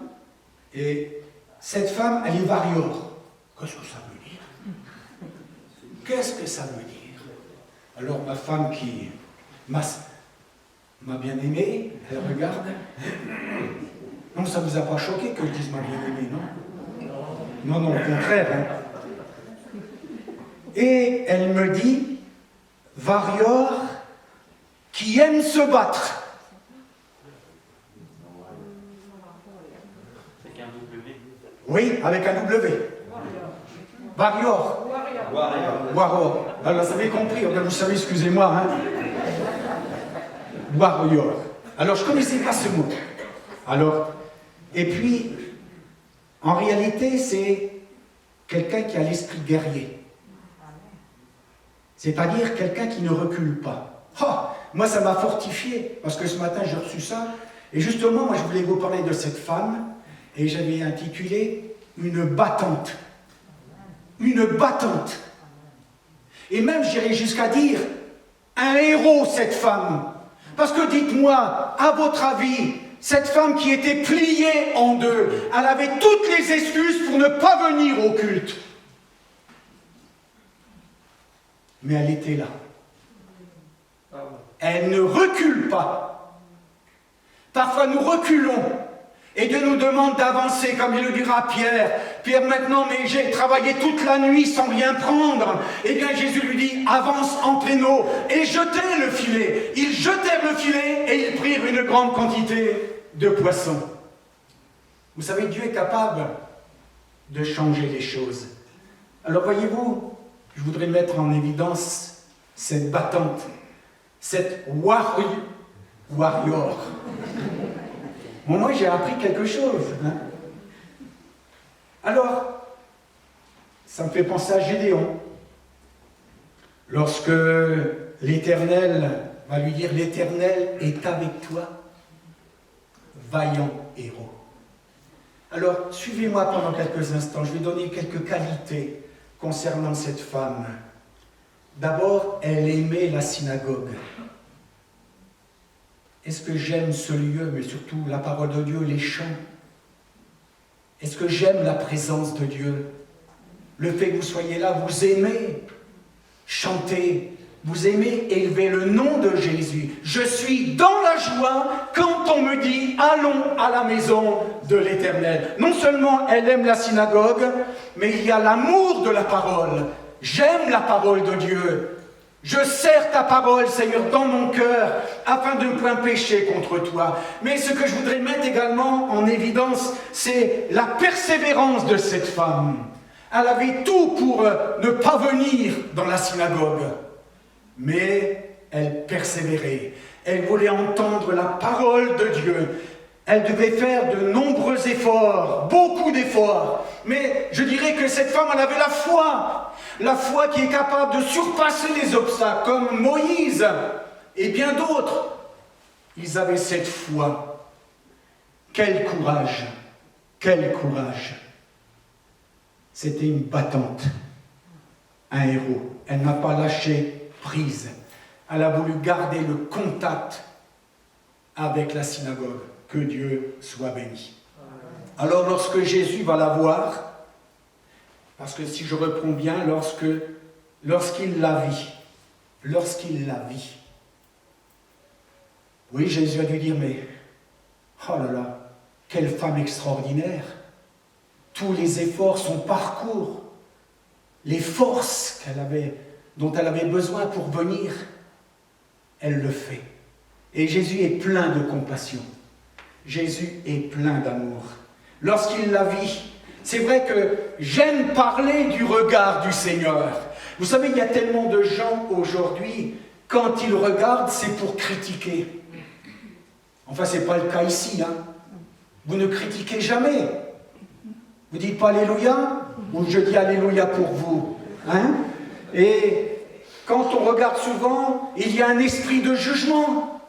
et cette femme, elle est varior. Qu'est-ce que ça veut dire? Qu'est-ce que ça veut dire? Alors ma femme qui m'a bien aimé, elle regarde. Non, ça ne vous a pas choqué que je dise m'a bien aimé, non? Non, au contraire. Hein. Et elle me dit, varior qui aime se battre. Avec un W. Oui, avec un W. Varior. Warrior. Alors, vous avez compris, vous savez, excusez-moi. Hein. Warrior. Alors, je ne connaissais pas ce mot. Alors, Et puis, en réalité, c'est quelqu'un qui a l'esprit guerrier. C'est-à-dire quelqu'un qui ne recule pas. Oh, moi, ça m'a fortifié, parce que ce matin, j'ai reçu ça. Et justement, moi, je voulais vous parler de cette femme, et j'avais intitulé « Une battante ». Une battante. Et même, j'irais jusqu'à dire, un héros, cette femme. Parce que dites-moi, à votre avis, cette femme qui était pliée en deux, elle avait toutes les excuses pour ne pas venir au culte. Mais elle était là. Elle ne recule pas. Parfois nous reculons et Dieu nous demande d'avancer, comme il le dira à Pierre. Pierre, maintenant, mais j'ai travaillé toute la nuit sans rien prendre. Eh bien, Jésus lui dit, avance en traîneau et jetez le filet. Ils jetèrent le filet et ils prirent une grande quantité de poissons. Vous savez, Dieu est capable de changer les choses. Alors, voyez-vous, je voudrais mettre en évidence cette battante, cette warrior. Bon, moi, j'ai appris quelque chose. Hein. Alors, ça me fait penser à Gédéon. Lorsque l'Éternel va lui dire, l'Éternel est avec toi, vaillant héros. Alors, suivez-moi pendant quelques instants. Je vais donner quelques qualités concernant cette femme. D'abord, elle aimait la synagogue. Est-ce que j'aime ce lieu, mais surtout la parole de Dieu, les chants? Est-ce que j'aime la présence de Dieu? Le fait que vous soyez là, vous aimez chanter, vous aimez élever le nom de Jésus. Je suis dans la joie quand on me dit « Allons à la maison de l'Éternel ». Non seulement elle aime la synagogue, mais il y a l'amour de la parole. J'aime la parole de Dieu. Je serre ta parole, Seigneur, dans mon cœur, afin de ne point pécher contre toi. Mais ce que je voudrais mettre également en évidence, c'est la persévérance de cette femme. Elle avait tout pour ne pas venir dans la synagogue. Mais elle persévérait. Elle voulait entendre la parole de Dieu. Elle devait faire de nombreux efforts, beaucoup d'efforts. Mais je dirais que cette femme, elle avait la foi qui est capable de surpasser les obstacles, comme Moïse et bien d'autres. Ils avaient cette foi. Quel courage, quel courage. C'était une battante, un héros. Elle n'a pas lâché prise. Elle a voulu garder le contact avec la synagogue. Que Dieu soit béni. Alors lorsque Jésus va la voir, parce que si je reprends bien, lorsqu'il la vit, oui, Jésus a dû dire, mais, oh là là, quelle femme extraordinaire. Tous les efforts, son parcours, les forces dont elle avait besoin pour venir, elle le fait. Et Jésus est plein de compassion. Jésus est plein d'amour. Lorsqu'il la vit, c'est vrai que j'aime parler du regard du Seigneur. Vous savez, il y a tellement de gens aujourd'hui, quand ils regardent, c'est pour critiquer. Enfin, ce n'est pas le cas ici. Hein. Vous ne critiquez jamais. Vous dites pas Alléluia, ou je dis Alléluia pour vous. Hein? Et quand on regarde souvent, il y a un esprit de jugement.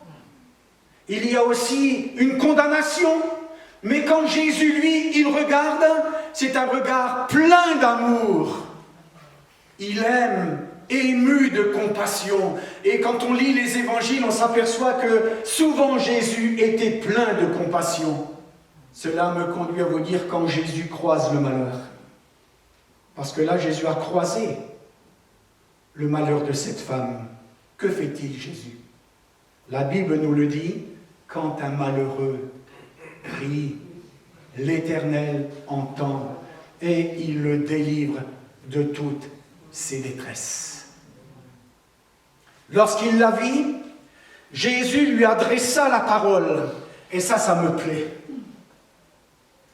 Il y a aussi une condamnation. Mais quand Jésus, lui, il regarde, c'est un regard plein d'amour. Il aime, ému de compassion. Et quand on lit les évangiles, on s'aperçoit que souvent Jésus était plein de compassion. Cela me conduit à vous dire quand Jésus croise le malheur. Parce que là, Jésus a croisé le malheur de cette femme. Que fait-il, Jésus? La Bible nous le dit, quand un malheureux crie, l'Éternel entend et il le délivre de toutes ses détresses. Lorsqu'il la vit, Jésus lui adressa la parole. Et ça me plaît.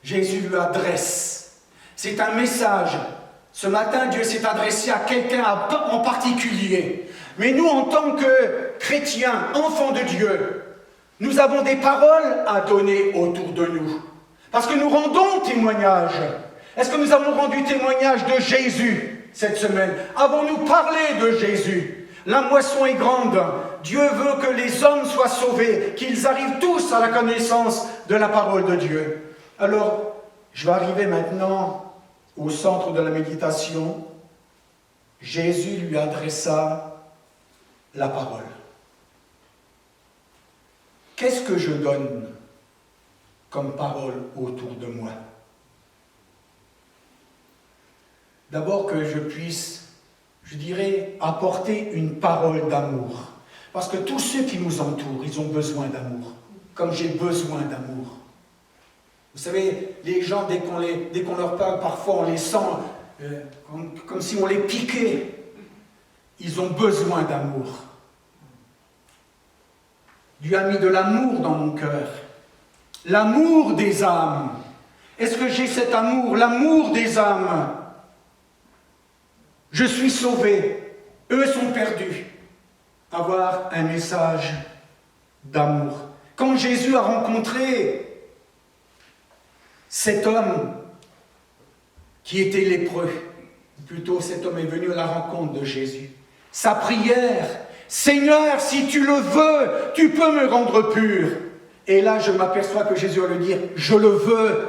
Jésus lui adresse. C'est un message. Ce matin, Dieu s'est adressé à quelqu'un en particulier. Mais nous, en tant que chrétiens, enfants de Dieu, nous avons des paroles à donner autour de nous. Parce que nous rendons témoignage. Est-ce que nous avons rendu témoignage de Jésus cette semaine? Avons-nous parlé de Jésus? La moisson est grande. Dieu veut que les hommes soient sauvés, qu'ils arrivent tous à la connaissance de la parole de Dieu. Alors, je vais arriver maintenant au centre de la méditation. Jésus lui adressa la parole. Qu'est-ce que je donne comme parole autour de moi? D'abord que je puisse, je dirais, apporter une parole d'amour. Parce que tous ceux qui nous entourent, ils ont besoin d'amour. Comme j'ai besoin d'amour. Vous savez, les gens, dès qu'on leur parle, parfois on les sent comme si on les piquait. Ils ont besoin d'amour. Dieu a mis de l'amour dans mon cœur. L'amour des âmes. Est-ce que j'ai cet amour, l'amour des âmes? Je suis sauvé. Eux sont perdus. Avoir un message d'amour. Quand Jésus a rencontré cet homme qui était lépreux, plutôt cet homme est venu à la rencontre de Jésus. Sa prière, Seigneur, si tu le veux, tu peux me rendre pur. Et là, je m'aperçois que Jésus va lui dire, je le veux.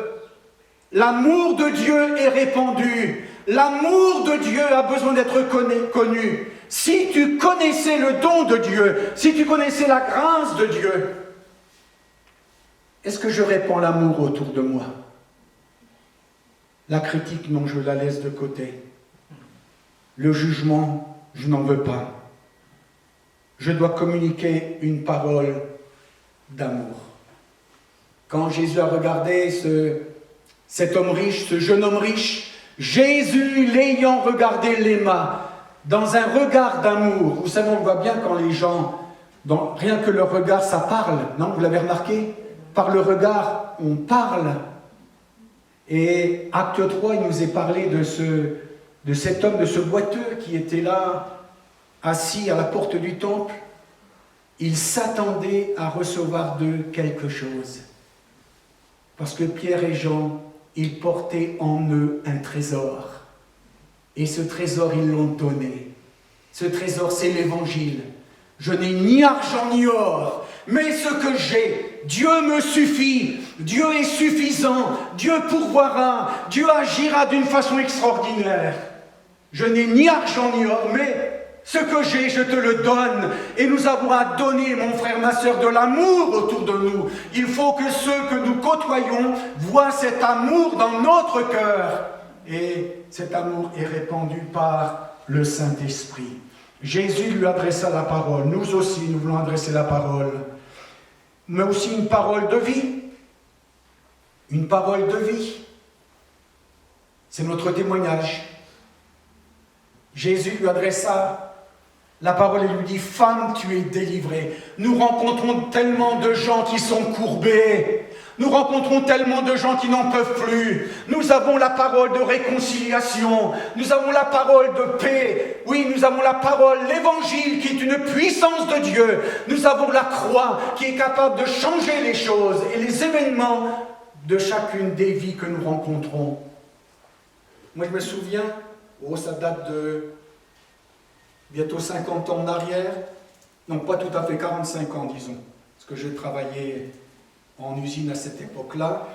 L'amour de Dieu est répandu. L'amour de Dieu a besoin d'être connu. Si tu connaissais le don de Dieu, si tu connaissais la grâce de Dieu, est-ce que je répands l'amour autour de moi? La critique, non, je la laisse de côté. Le jugement, je n'en veux pas. Je dois communiquer une parole d'amour. Quand Jésus a regardé cet homme riche, ce jeune homme riche, Jésus, l'ayant regardé, l'aima dans un regard d'amour. Vous savez, on voit bien quand les gens, rien que leur regard, ça parle. Non, vous l'avez remarqué? Par le regard, on parle. Et acte 3, il nous est parlé de cet homme, de ce boiteux qui était là, assis à la porte du temple. Il s'attendait à recevoir d'eux quelque chose. Parce que Pierre et Jean, ils portaient en eux un trésor. Et ce trésor, ils l'ont donné. Ce trésor, c'est l'Évangile. Je n'ai ni argent ni or, mais ce que j'ai, Dieu me suffit. Dieu est suffisant. Dieu pourvoira. Dieu agira d'une façon extraordinaire. Je n'ai ni argent ni or, mais ce que j'ai, je te le donne. Et nous avons à donner, mon frère, ma sœur, de l'amour autour de nous. Il faut que ceux que nous côtoyons voient cet amour dans notre cœur. Et cet amour est répandu par le Saint-Esprit. Jésus lui adressa la parole. Nous aussi, nous voulons adresser la parole. Mais aussi une parole de vie. Une parole de vie. C'est notre témoignage. Jésus lui adressa la parole et lui dit, femme, tu es délivrée. Nous rencontrons tellement de gens qui sont courbés. Nous rencontrons tellement de gens qui n'en peuvent plus. Nous avons la parole de réconciliation. Nous avons la parole de paix. Oui, nous avons la parole, l'évangile qui est une puissance de Dieu. Nous avons la croix qui est capable de changer les choses et les événements de chacune des vies que nous rencontrons. Moi, je me souviens, ça date de bientôt 50 ans en arrière. Non, pas tout à fait, 45 ans, disons. Parce que je travaillais en usine à cette époque-là.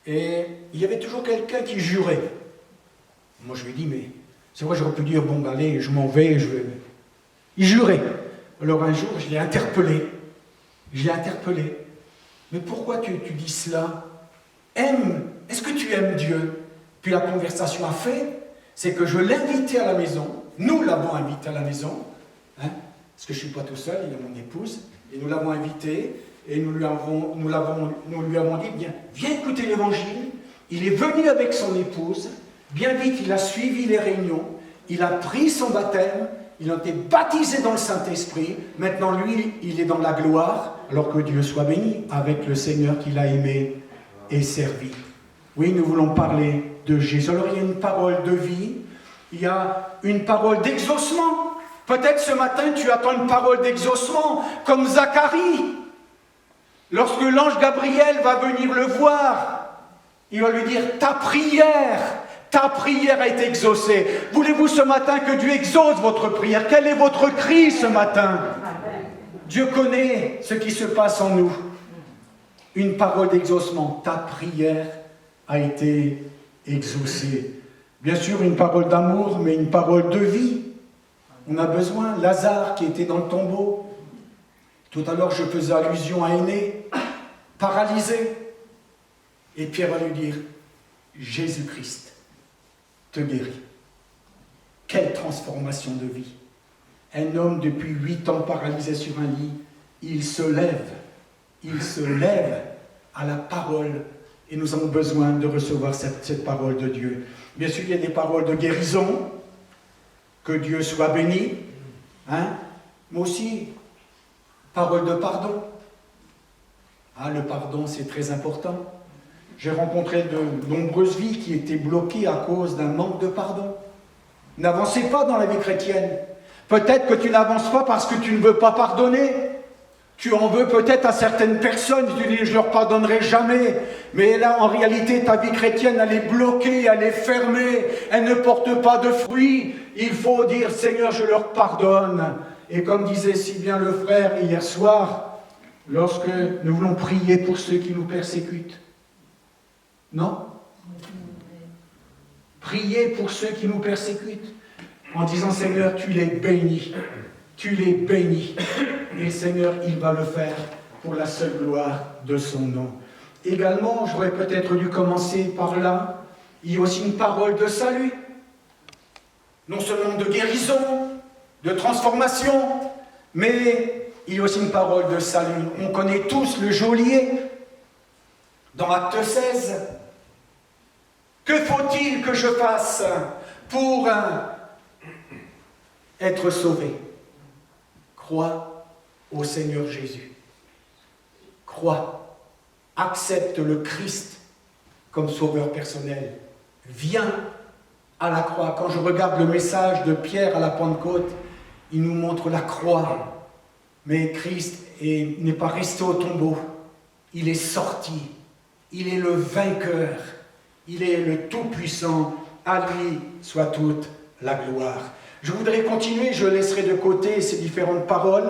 Et il y avait toujours quelqu'un qui jurait. Moi, je lui dis, mais c'est vrai, j'aurais pu dire, bon, allez, je m'en vais, je vais. Il jurait. Alors un jour, je l'ai interpellé. Mais pourquoi tu dis cela? Est-ce que tu aimes Dieu? Puis la conversation a fait, c'est que je l'ai invité à la maison. Nous l'avons invité à la maison. Parce que je ne suis pas tout seul, il y a mon épouse. Et nous l'avons invité. Et nous lui avons dit, viens écouter l'évangile. Il est venu avec son épouse. Bien vite, il a suivi les réunions. Il a pris son baptême. Il a été baptisé dans le Saint-Esprit. Maintenant, lui, il est dans la gloire. Alors que Dieu soit béni avec le Seigneur qu'il a aimé et servi. Oui, nous voulons parler de Jésus. Alors, il y a une parole de vie. Il y a une parole d'exaucement. Peut-être ce matin, tu attends une parole d'exaucement, comme Zacharie. Lorsque l'ange Gabriel va venir le voir, il va lui dire, ta prière a été exaucée. Voulez-vous ce matin que Dieu exauce votre prière? Quel est votre cri ce matin? Dieu connaît ce qui se passe en nous. Une parole d'exaucement. Ta prière a été exaucée. Bien sûr, une parole d'amour, mais une parole de vie. On a besoin. Lazare qui était dans le tombeau. Tout à l'heure, je faisais allusion à Aîné, paralysé. Et Pierre va lui dire, Jésus-Christ te guérit. Quelle transformation de vie. Un homme depuis 8 ans paralysé sur un lit, il se lève à la parole. Et nous avons besoin de recevoir cette parole de Dieu. Bien sûr, il y a des paroles de guérison, que Dieu soit béni, mais aussi, parole de pardon. Le pardon, c'est très important. J'ai rencontré de nombreuses vies qui étaient bloquées à cause d'un manque de pardon. N'avancez pas dans la vie chrétienne. Peut-être que tu n'avances pas parce que tu ne veux pas pardonner. Tu en veux peut-être à certaines personnes, tu dis, je ne leur pardonnerai jamais. Mais là, en réalité, ta vie chrétienne, elle est bloquée, elle est fermée, elle ne porte pas de fruits. Il faut dire, Seigneur, je leur pardonne. Et comme disait si bien le frère hier soir, lorsque nous voulons prier pour ceux qui nous persécutent. Non? Priez pour ceux qui nous persécutent, en disant, Seigneur, tu les bénis. Tu les bénis. Et le Seigneur, il va le faire pour la seule gloire de son nom. Également, j'aurais peut-être dû commencer par là, il y a aussi une parole de salut. Non seulement de guérison, de transformation, mais il y a aussi une parole de salut. On connaît tous le geôlier dans Acte 16. Que faut-il que je fasse pour être sauvé? Crois au Seigneur Jésus. Crois. Accepte le Christ comme sauveur personnel. Viens à la croix. Quand je regarde le message de Pierre à la Pentecôte, il nous montre la croix. Mais Christ n'est pas resté au tombeau. Il est sorti. Il est le vainqueur. Il est le Tout-Puissant. À lui soit toute la gloire. Je voudrais continuer, je laisserai de côté ces différentes paroles.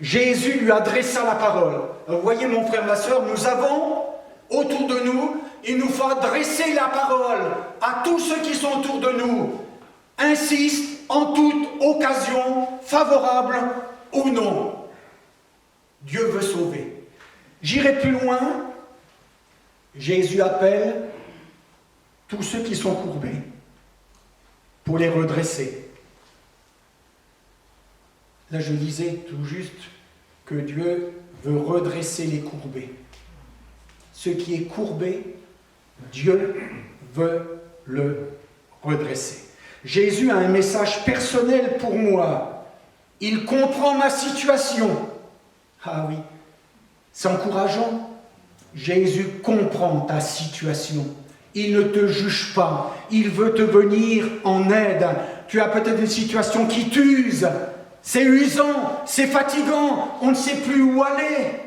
Jésus lui adressa la parole. Vous voyez mon frère, ma soeur, nous avons autour de nous, il nous faut adresser la parole à tous ceux qui sont autour de nous. Insiste en toute occasion, favorable ou non. Dieu veut sauver. J'irai plus loin. Jésus appelle tous ceux qui sont courbés pour les redresser. Là, je disais tout juste que Dieu veut redresser les courbés. Ce qui est courbé, Dieu veut le redresser. Jésus a un message personnel pour moi. Il comprend ma situation. Ah oui, c'est encourageant. Jésus comprend ta situation. Il ne te juge pas. Il veut te venir en aide. Tu as peut-être une situation qui t'use. C'est usant, c'est fatigant, on ne sait plus où aller.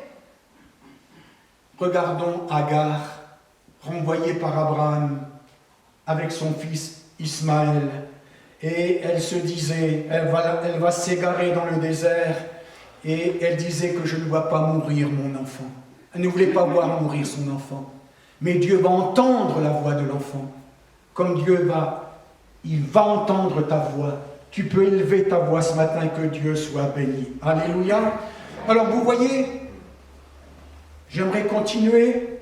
Regardons Agar, renvoyée par Abraham avec son fils Ismaël. Et elle se disait, elle va s'égarer dans le désert, et elle disait que je ne vois pas mourir mon enfant. Elle ne voulait pas voir mourir son enfant. Mais Dieu va entendre la voix de l'enfant. Comme il va entendre ta voix. Tu peux élever ta voix ce matin, que Dieu soit béni. Alléluia. Alors vous voyez, j'aimerais continuer.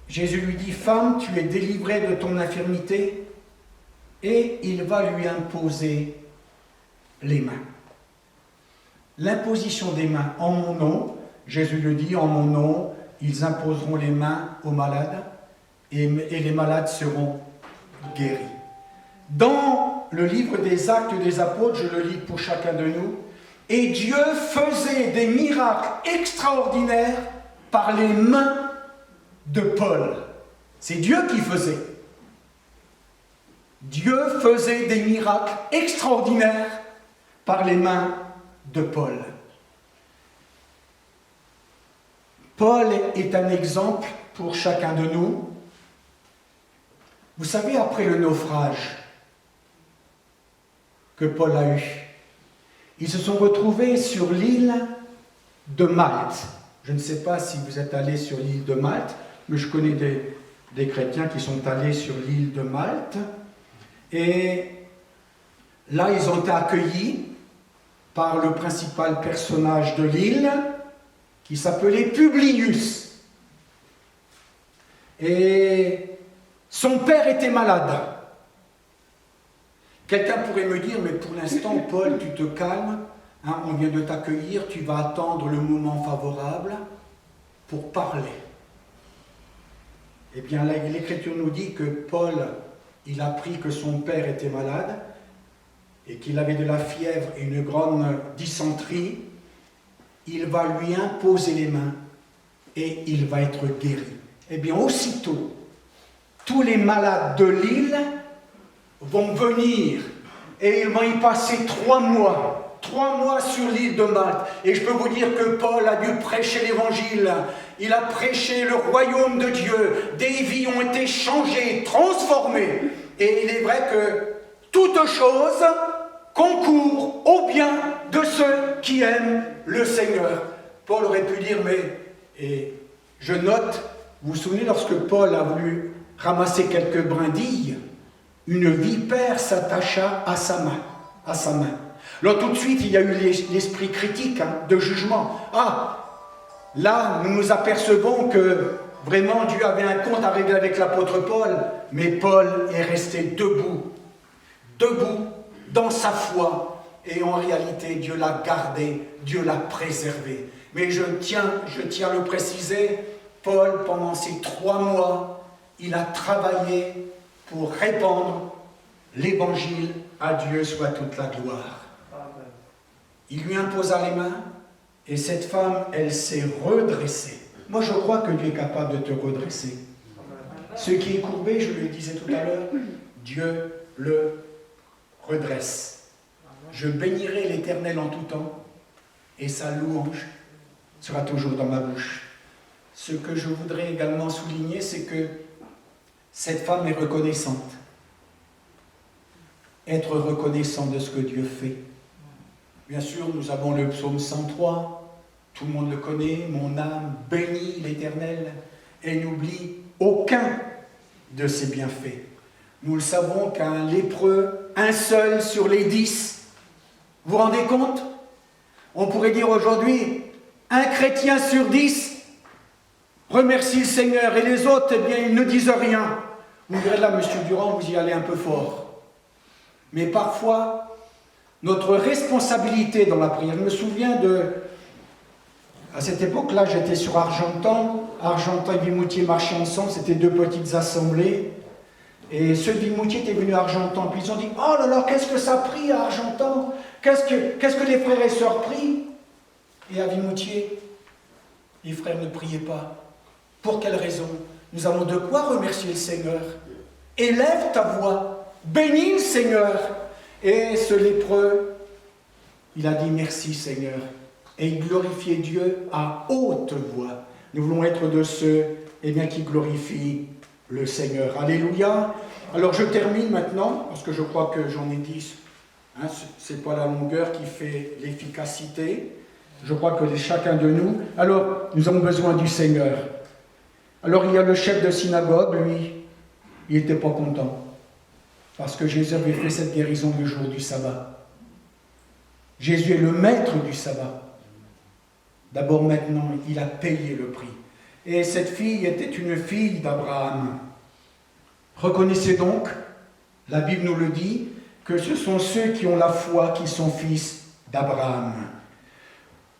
Jésus lui dit, femme, tu es délivrée de ton infirmité, et il va lui imposer les mains. L'imposition des mains en mon nom, Jésus le dit, en mon nom, ils imposeront les mains aux malades, et les malades seront guéris. Dans le livre des Actes des Apôtres, je le lis pour chacun de nous, et Dieu faisait des miracles extraordinaires par les mains de Paul. C'est Dieu qui faisait. Dieu faisait des miracles extraordinaires par les mains de Paul. Paul est un exemple pour chacun de nous. Vous savez, après le naufrage que Paul a eu, ils se sont retrouvés sur l'île de Malte. Je ne sais pas si vous êtes allés sur l'île de Malte, mais je connais des chrétiens qui sont allés sur l'île de Malte. Et là, ils ont été accueillis par le principal personnage de l'île, qui s'appelait Publius. Et son père était malade. Quelqu'un pourrait me dire, mais pour l'instant, Paul, tu te calmes, hein, on vient de t'accueillir, tu vas attendre le moment favorable pour parler. Eh bien, l'Écriture nous dit que Paul, il a appris que son père était malade et qu'il avait de la fièvre et une grande dysenterie. Il va lui imposer les mains et il va être guéri. Eh bien, aussitôt, tous les malades de l'île vont venir et ils vont y passer 3 mois. 3 mois sur l'île de Malte. Et je peux vous dire que Paul a dû prêcher l'évangile. Il a prêché le royaume de Dieu. Des vies ont été changées, transformées. Et il est vrai que toute chose concourt au bien de ceux qui aiment le Seigneur. Paul aurait pu dire, et je note, vous vous souvenez lorsque Paul a voulu ramasser quelques brindilles, une vipère s'attacha à sa main. Alors tout de suite, il y a eu l'esprit critique, hein, de jugement. Ah, là, nous nous apercevons que vraiment Dieu avait un compte à régler avec l'apôtre Paul, mais Paul est resté debout dans sa foi, et en réalité, Dieu l'a gardé, Dieu l'a préservé. Mais je tiens à le préciser, Paul, pendant ces 3 mois, il a travaillé pour répandre l'évangile. À Dieu soit toute la gloire. Il lui imposa les mains et cette femme, elle s'est redressée. Moi, je crois que Dieu est capable de te redresser. Ce qui est courbé, je le disais tout à l'heure, Dieu le redresse. Je bénirai l'Éternel en tout temps et sa louange sera toujours dans ma bouche. Ce que je voudrais également souligner, c'est que cette femme est reconnaissante. Être reconnaissant de ce que Dieu fait. Bien sûr, nous avons le psaume 103, tout le monde le connaît, mon âme bénit l'Éternel et n'oublie aucun de ses bienfaits. Nous le savons qu'un lépreux, un seul sur les 10, vous vous rendez compte? On pourrait dire aujourd'hui, un chrétien sur 10 remercie le Seigneur et les autres, eh bien, ils ne disent rien. Vous direz là, monsieur Durand, vous y allez un peu fort. Mais parfois, notre responsabilité dans la prière, je me souviens à cette époque-là, j'étais sur Argentan et Vimoutier marchaient ensemble, c'était 2 petites assemblées, et ceux de Vimoutier étaient venus à Argentan, puis ils ont dit, oh là là, qu'est-ce que ça prie à Argentan? Qu'est-ce que les frères et sœurs prient? Et à Vimoutier, les frères ne priaient pas. Pour quelle raison? Nous avons de quoi remercier le Seigneur. Élève ta voix, bénis le Seigneur. Et ce lépreux, il a dit merci Seigneur. Et il glorifiait Dieu à haute voix. Nous voulons être de ceux qui glorifient le Seigneur. Alléluia. Alors je termine maintenant, parce que je crois que j'en ai dit, hein, ce n'est pas la longueur qui fait l'efficacité. Je crois que chacun de nous, alors nous avons besoin du Seigneur. Alors il y a le chef de synagogue, lui, il n'était pas content. Parce que Jésus avait fait cette guérison le jour du sabbat. Jésus est le maître du sabbat. D'abord maintenant, il a payé le prix. Et cette fille était une fille d'Abraham. Reconnaissez donc, la Bible nous le dit, que ce sont ceux qui ont la foi qui sont fils d'Abraham.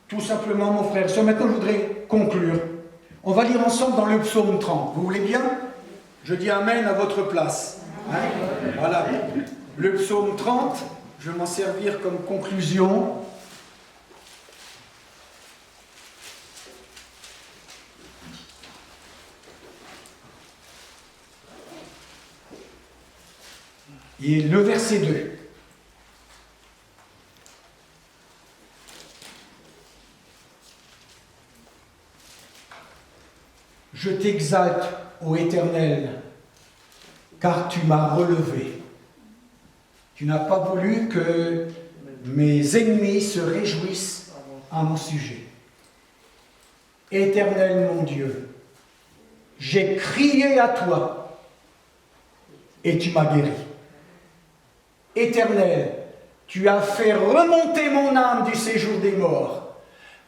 Tout simplement, mon frère, maintenant je voudrais conclure. On va lire ensemble dans le psaume 30. Vous voulez bien? Je dis Amen à votre place. Hein? Voilà. Le psaume 30, je vais m'en servir comme conclusion. Et le verset 2. Je t'exalte, ô Éternel, car tu m'as relevé. Tu n'as pas voulu que mes ennemis se réjouissent à mon sujet. Éternel mon Dieu, j'ai crié à toi et tu m'as guéri. Éternel, tu as fait remonter mon âme du séjour des morts.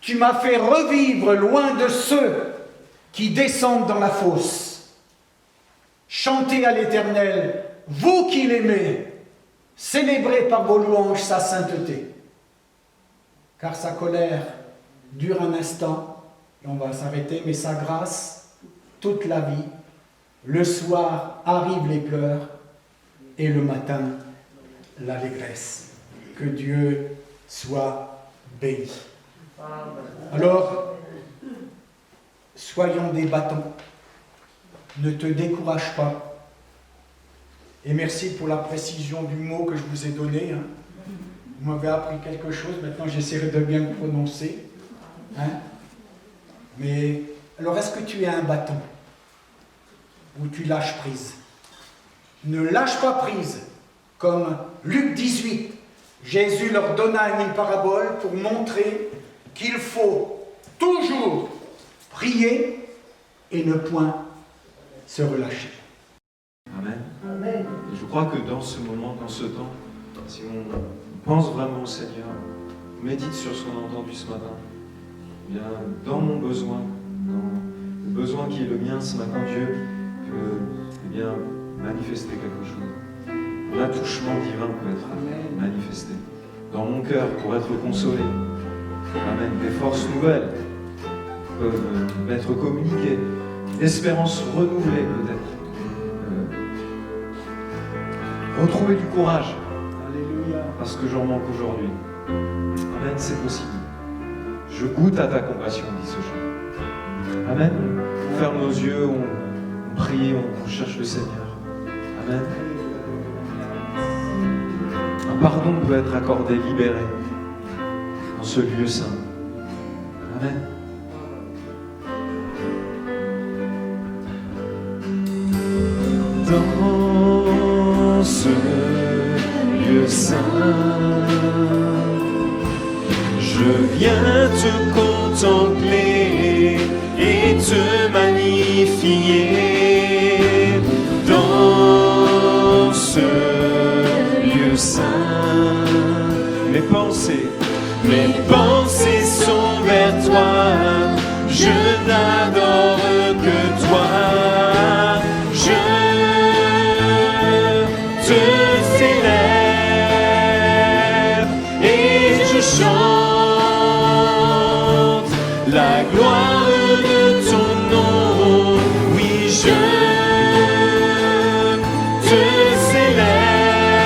Tu m'as fait revivre loin de ceux qui descendent dans la fosse. Chantez à l'Éternel, vous qui l'aimez, célébrez par vos louanges sa sainteté. Car sa colère dure un instant, et on va s'arrêter, mais sa grâce, toute la vie. Le soir arrivent les pleurs, et le matin, l'allégresse. Que Dieu soit béni. Alors, soyons des bâtons. Ne te décourage pas. Et merci pour la précision du mot que je vous ai donné. Hein. Vous m'avez appris quelque chose, maintenant j'essaierai de bien le prononcer. Hein. Mais, alors est-ce que tu es un bâton? Ou tu lâches prise? Ne lâche pas prise. Comme Luc 18, Jésus leur donna une parabole pour montrer qu'il faut toujours prier et ne point se relâcher. Amen. Et je crois que dans ce moment, dans ce temps, si on pense vraiment au Seigneur, médite sur ce qu'on a entendu ce matin, eh bien, dans mon besoin, dans le besoin qui est le mien ce matin, Dieu peut eh bien, manifester quelque chose. L'attouchement divin peut être manifesté dans mon cœur pour être consolé. Amen. Des forces nouvelles peuvent être communiquées. Espérance renouvelée peut-être. Retrouver du courage. Alléluia. Parce que j'en manque aujourd'hui. Amen, c'est possible. Je goûte à ta compassion, dit ce chant. Amen. On ferme nos yeux, on prie, on cherche le Seigneur. Amen. Un pardon peut être accordé, libéré dans ce lieu saint. Amen. Dans ce lieu saint, je viens te contempler et te magnifier. Dans ce lieu saint, mes pensées sont vers toi, je n'adore que toi. Chante la gloire de ton nom, oui je te célèbre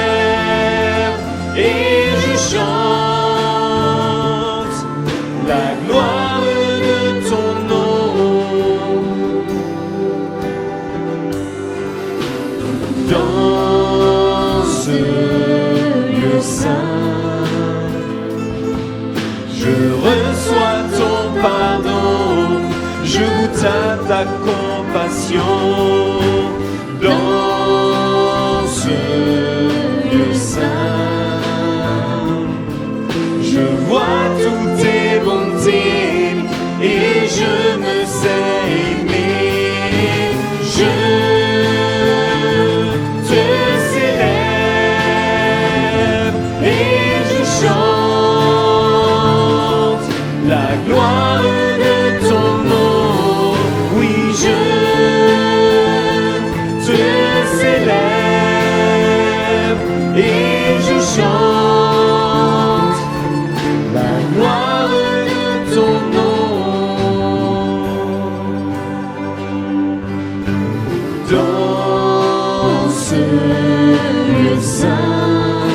et je chante la gloire de ton nom. Dans ce lieu saint, je reçois ton pardon, je goûte à ta compassion. Dans ce lieu saint, je vois toutes tes bontés et je me sais aimer. Je te célèbre et je chante la gloire de ton nom, oui je te célèbre et je chante la gloire de ton nom. Dans ce lieu saint,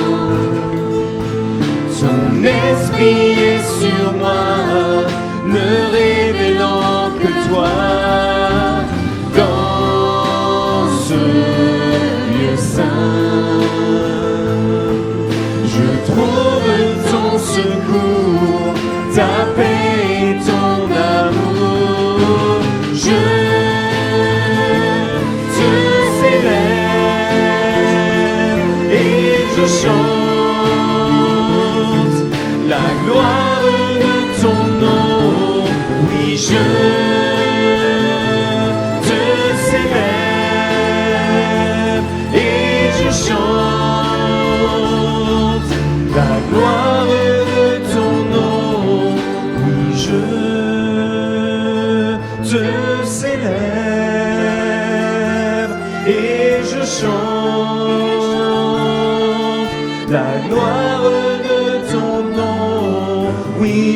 ton esprit est sur moi, ne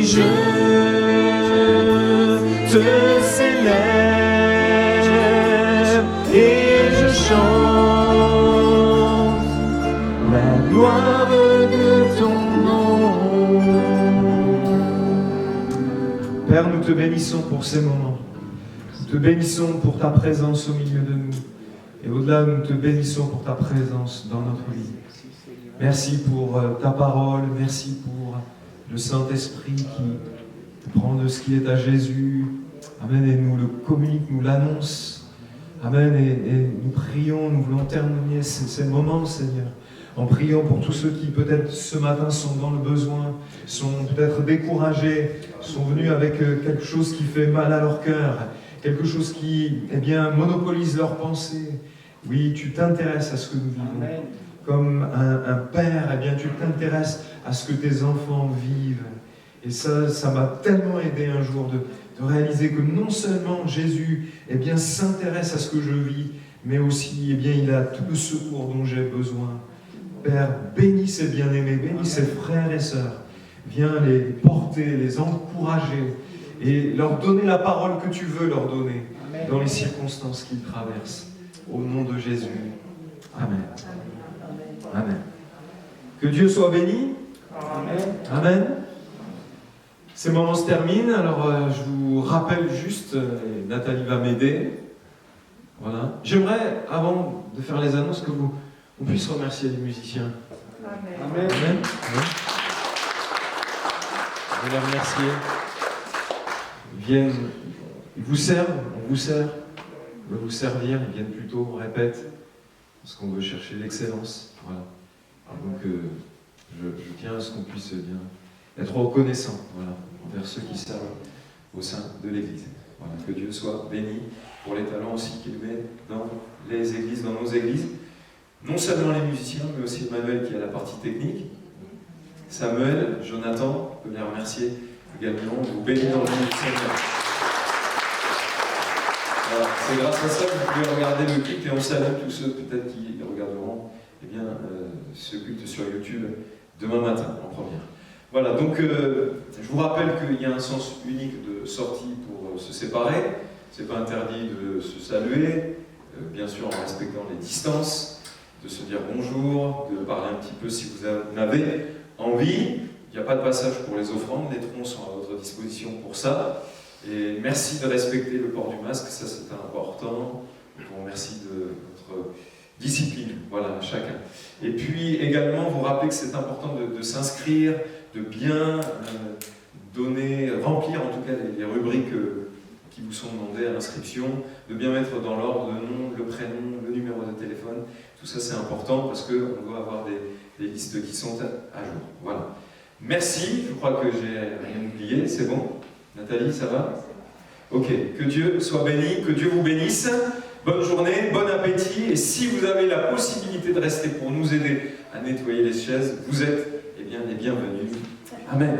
je te célèbre et je chante la gloire de ton nom. Père, nous te bénissons pour ces moments. Nous te bénissons pour ta présence au milieu de nous. Et au-delà, nous te bénissons pour ta présence dans notre vie. Merci pour ta parole, merci pour le Saint-Esprit qui prend de ce qui est à Jésus. Amen, et nous le communique, nous l'annonce. Amen, et nous prions, nous voulons terminer ces moments, Seigneur, en priant pour tous ceux qui peut-être ce matin sont dans le besoin, sont peut-être découragés, sont venus avec quelque chose qui fait mal à leur cœur, quelque chose qui, monopolise leurs pensées. Oui, tu t'intéresses à ce que nous vivons. Amen. Comme un père, tu t'intéresses à ce que tes enfants vivent. Et ça m'a tellement aidé un jour de réaliser que non seulement Jésus s'intéresse à ce que je vis, mais aussi il a tout le secours dont j'ai besoin. Père, bénis ces bien-aimés, bénis ces frères et sœurs. Viens les porter, les encourager et leur donner la parole que tu veux leur donner dans les circonstances qu'ils traversent. Au nom de Jésus. Amen. Amen. Que Dieu soit béni. Amen. Amen. Ces moments se terminent, alors je vous rappelle juste, Nathalie va m'aider. Voilà. J'aimerais, avant de faire les annonces, on puisse remercier les musiciens. Amen. Amen. Amen. Je vais les remercier. Ils viennent, ils vous servent, on vous sert. On veut vous servir, ils viennent plus tôt, on répète, parce qu'on veut chercher l'excellence. Voilà. Donc, je tiens à ce qu'on puisse bien être reconnaissant, envers ceux qui servent au sein de l'Église. Voilà. Que Dieu soit béni pour les talents aussi qu'il met dans les églises, dans nos églises. Non seulement les musiciens, mais aussi Emmanuel qui a la partie technique. Samuel, Jonathan, on peut les remercier également. Vous bénissez dans le nom du Seigneur. Voilà, c'est grâce à ça que vous pouvez regarder le culte et on salue tous ceux peut-être qui regarderont ce culte sur YouTube demain matin en première. Voilà, donc je vous rappelle qu'il y a un sens unique de sortie pour se séparer. C'est pas interdit de se saluer, bien sûr en respectant les distances, de se dire bonjour, de parler un petit peu si vous en avez envie. Il n'y a pas de passage pour les offrandes, les troncs sont à votre disposition pour ça. Et merci de respecter le port du masque, ça c'est important. Je vous remercie de votre discipline, voilà, chacun. Et puis également, vous rappelez que c'est important de s'inscrire, de bien donner, remplir en tout cas les rubriques qui vous sont demandées à l'inscription, de bien mettre dans l'ordre le nom, le prénom, le numéro de téléphone. Tout ça c'est important parce qu'on doit avoir des listes qui sont à jour. Voilà. Merci, je crois que j'ai rien oublié, c'est bon? Nathalie, ça va? Ok, que Dieu soit béni, que Dieu vous bénisse. Bonne journée, bon appétit. Et si vous avez la possibilité de rester pour nous aider à nettoyer les chaises, vous êtes les bienvenus. Amen.